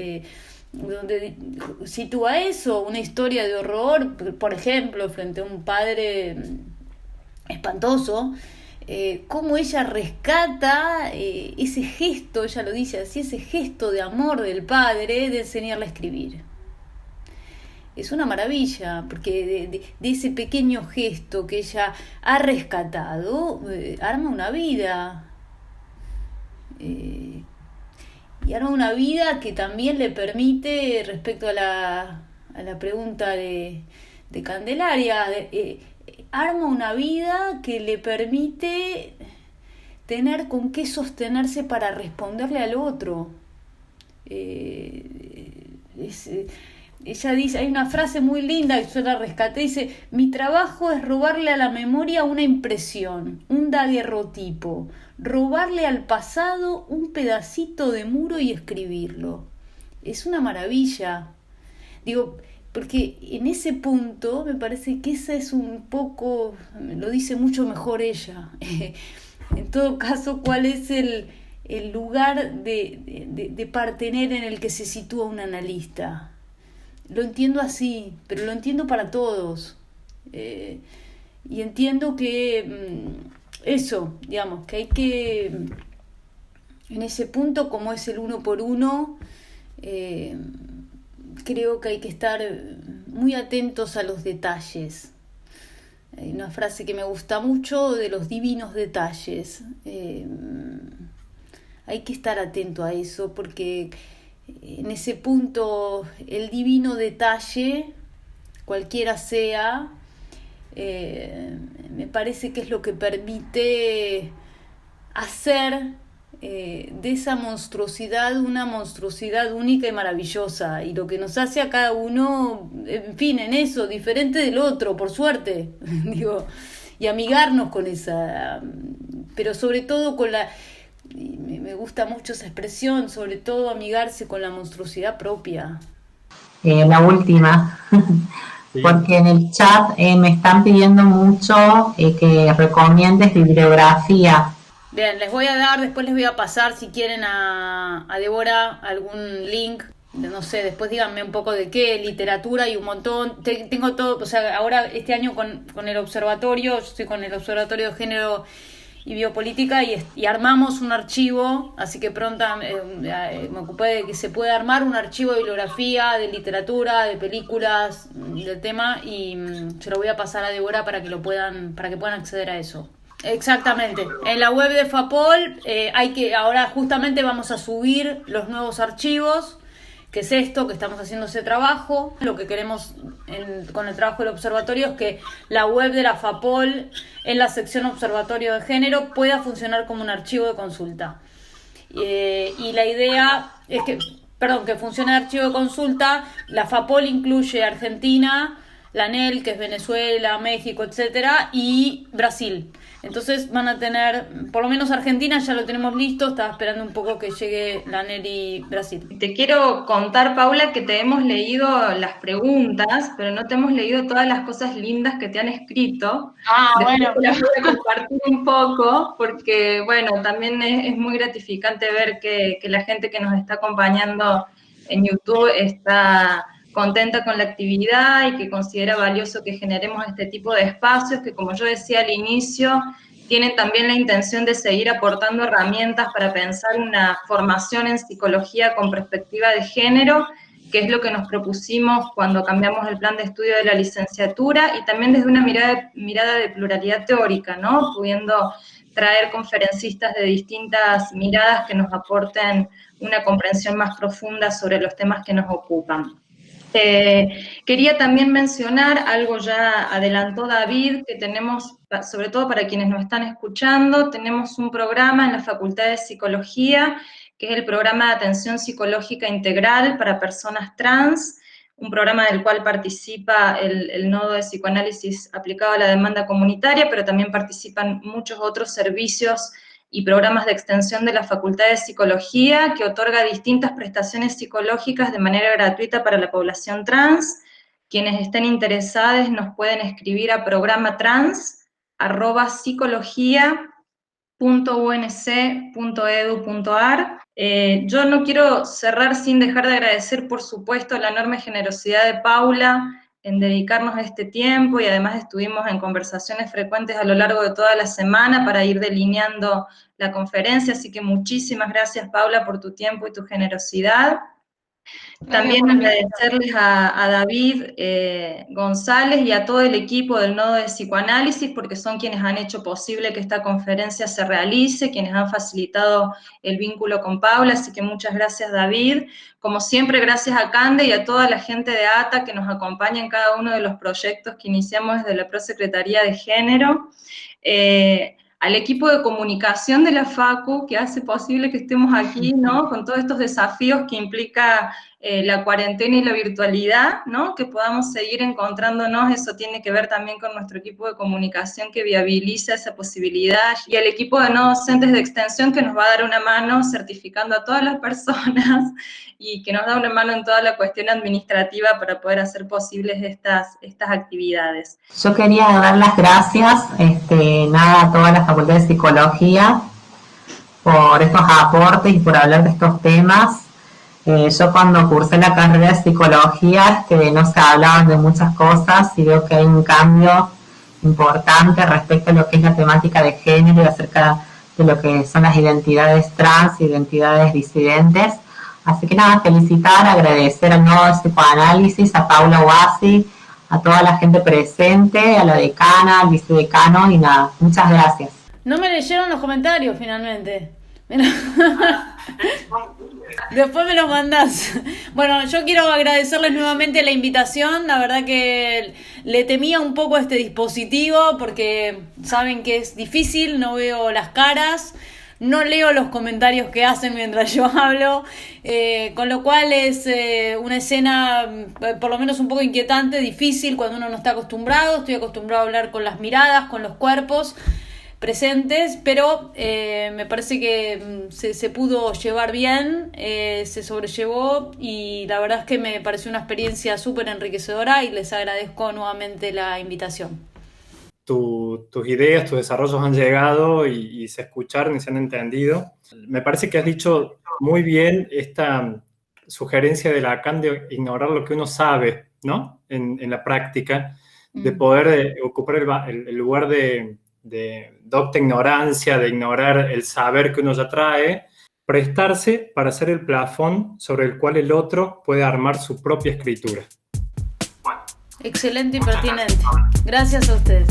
Speaker 3: donde sitúa eso, una historia de horror, por ejemplo, frente a un padre espantoso, cómo ella rescata ese gesto, ella lo dice así, ese gesto de amor del padre de enseñarle a escribir. Es una maravilla, porque de ese pequeño gesto que ella ha rescatado, arma una vida. Y arma una vida que también le permite, respecto a la pregunta de Candelaria, arma una vida que le permite tener con qué sostenerse para responderle al otro. Ella dice, hay una frase muy linda que yo la rescaté, dice: mi trabajo es robarle a la memoria una impresión, un daguerrotipo, robarle al pasado un pedacito de muro y escribirlo. Es una maravilla. Digo, porque en ese punto me parece que esa es un poco, lo dice mucho mejor ella. En todo caso, ¿cuál es el lugar de partener en el que se sitúa un analista? Lo entiendo así, pero lo entiendo para todos. Y entiendo que eso, digamos, que hay que, en ese punto, como es el uno por uno, creo que hay que estar muy atentos a los detalles. Hay una frase que me gusta mucho, de los divinos detalles. Hay que estar atento a eso, porque en ese punto el divino detalle, cualquiera sea, me parece que es lo que permite hacer de esa monstruosidad, una monstruosidad única y maravillosa, y lo que nos hace a cada uno, en fin, en eso, diferente del otro, por suerte, digo, y amigarnos con esa, pero sobre todo con la, me gusta mucho esa expresión, sobre todo amigarse con la monstruosidad propia.
Speaker 4: La última, sí. Porque en el chat me están pidiendo mucho que recomiendes bibliografía.
Speaker 3: Bien, después les voy a pasar, si quieren, a Débora algún link, no sé, después díganme un poco de qué, literatura y un montón. Tengo todo, o sea, ahora este año con el observatorio, yo estoy con el Observatorio de Género y Biopolítica y armamos un archivo, así que pronto me ocupé de que se pueda armar un archivo de bibliografía, de literatura, de películas, del tema, y se lo voy a pasar a Débora para que puedan acceder a eso. Exactamente, en la web de FAPOL ahora justamente vamos a subir los nuevos archivos, que es esto, que estamos haciendo ese trabajo. Lo que queremos con el trabajo del observatorio es que la web de la FAPOL, en la sección Observatorio de Género, pueda funcionar como un archivo de consulta. Y la idea es que funcione el archivo de consulta. La FAPOL incluye Argentina, la ANEL, que es Venezuela, México, etcétera, y Brasil. Entonces van a tener, por lo menos Argentina ya lo tenemos listo, estaba esperando un poco que llegue la ANEL y Brasil.
Speaker 1: Te quiero contar, Paula, que te hemos leído las preguntas, pero no te hemos leído todas las cosas lindas que te han escrito.
Speaker 3: Bueno.
Speaker 1: Las voy a compartir un poco, porque, bueno, también es muy gratificante ver que la gente que nos está acompañando en YouTube está contenta con la actividad y que considera valioso que generemos este tipo de espacios que, como yo decía al inicio, tienen también la intención de seguir aportando herramientas para pensar una formación en psicología con perspectiva de género, que es lo que nos propusimos cuando cambiamos el plan de estudio de la licenciatura, y también desde una mirada de pluralidad teórica, ¿no? Pudiendo traer conferencistas de distintas miradas que nos aporten una comprensión más profunda sobre los temas que nos ocupan. Quería también mencionar, algo ya adelantó David, que tenemos, sobre todo para quienes nos están escuchando, tenemos un programa en la Facultad de Psicología, que es el programa de atención psicológica integral para personas trans, un programa del cual participa el nodo de psicoanálisis aplicado a la demanda comunitaria, pero también participan muchos otros servicios y programas de extensión de la Facultad de Psicología, que otorga distintas prestaciones psicológicas de manera gratuita para la población trans. Quienes estén interesados nos pueden escribir a programatrans@psicología.unc.edu.ar. Yo no quiero cerrar sin dejar de agradecer, por supuesto, la enorme generosidad de Paula en dedicarnos este tiempo, y además estuvimos en conversaciones frecuentes a lo largo de toda la semana para ir delineando la conferencia, así que muchísimas gracias, Paula, por tu tiempo y tu generosidad. También agradecerles a David González y a todo el equipo del Nodo de Psicoanálisis, porque son quienes han hecho posible que esta conferencia se realice, quienes han facilitado el vínculo con Paula, así que muchas gracias, David. Como siempre, gracias a Cande y a toda la gente de ATA que nos acompaña en cada uno de los proyectos que iniciamos desde la Prosecretaría de Género. Al equipo de comunicación de la FACU, que hace posible que estemos aquí, ¿no? Con todos estos desafíos que implica la cuarentena y la virtualidad, ¿no? Que podamos seguir encontrándonos, eso tiene que ver también con nuestro equipo de comunicación que viabiliza esa posibilidad, y al equipo de no docentes de extensión que nos va a dar una mano certificando a todas las personas y que nos da una mano en toda la cuestión administrativa para poder hacer posibles estas actividades.
Speaker 4: Yo quería dar las gracias a toda la Facultad de Psicología por estos aportes y por hablar de estos temas. Yo cuando cursé la carrera de Psicología no se hablaban de muchas cosas, y veo que hay un cambio importante respecto a lo que es la temática de género y acerca de lo que son las identidades trans, identidades disidentes. Así que nada, felicitar, agradecer al Nodo de Psicoanálisis, a Paula Huasi, a toda la gente presente, a la decana, al vicedecano, y nada, muchas gracias.
Speaker 3: No me leyeron los comentarios finalmente. Después me los mandás. Bueno, yo quiero agradecerles nuevamente la invitación. La verdad que le temía un poco a este dispositivo porque saben que es difícil, no veo las caras. no leo los comentarios que hacen mientras yo hablo, con lo cual es una escena por lo menos un poco inquietante, difícil cuando uno no está acostumbrado. Estoy acostumbrado a hablar con las miradas, con los cuerpos presentes, pero me parece que se pudo llevar bien, se sobrellevó, y la verdad es que me pareció una experiencia súper enriquecedora y les agradezco nuevamente la invitación.
Speaker 2: Tus ideas, tus desarrollos han llegado y se escucharon y se han entendido. Me parece que has dicho muy bien esta sugerencia de Lacan de ignorar lo que uno sabe, ¿no? En la práctica, de poder ocupar el lugar de docta ignorancia, de ignorar el saber que uno ya trae, prestarse para ser el plafón sobre el cual el otro puede armar su propia escritura.
Speaker 3: Excelente y pertinente. Gracias a ustedes.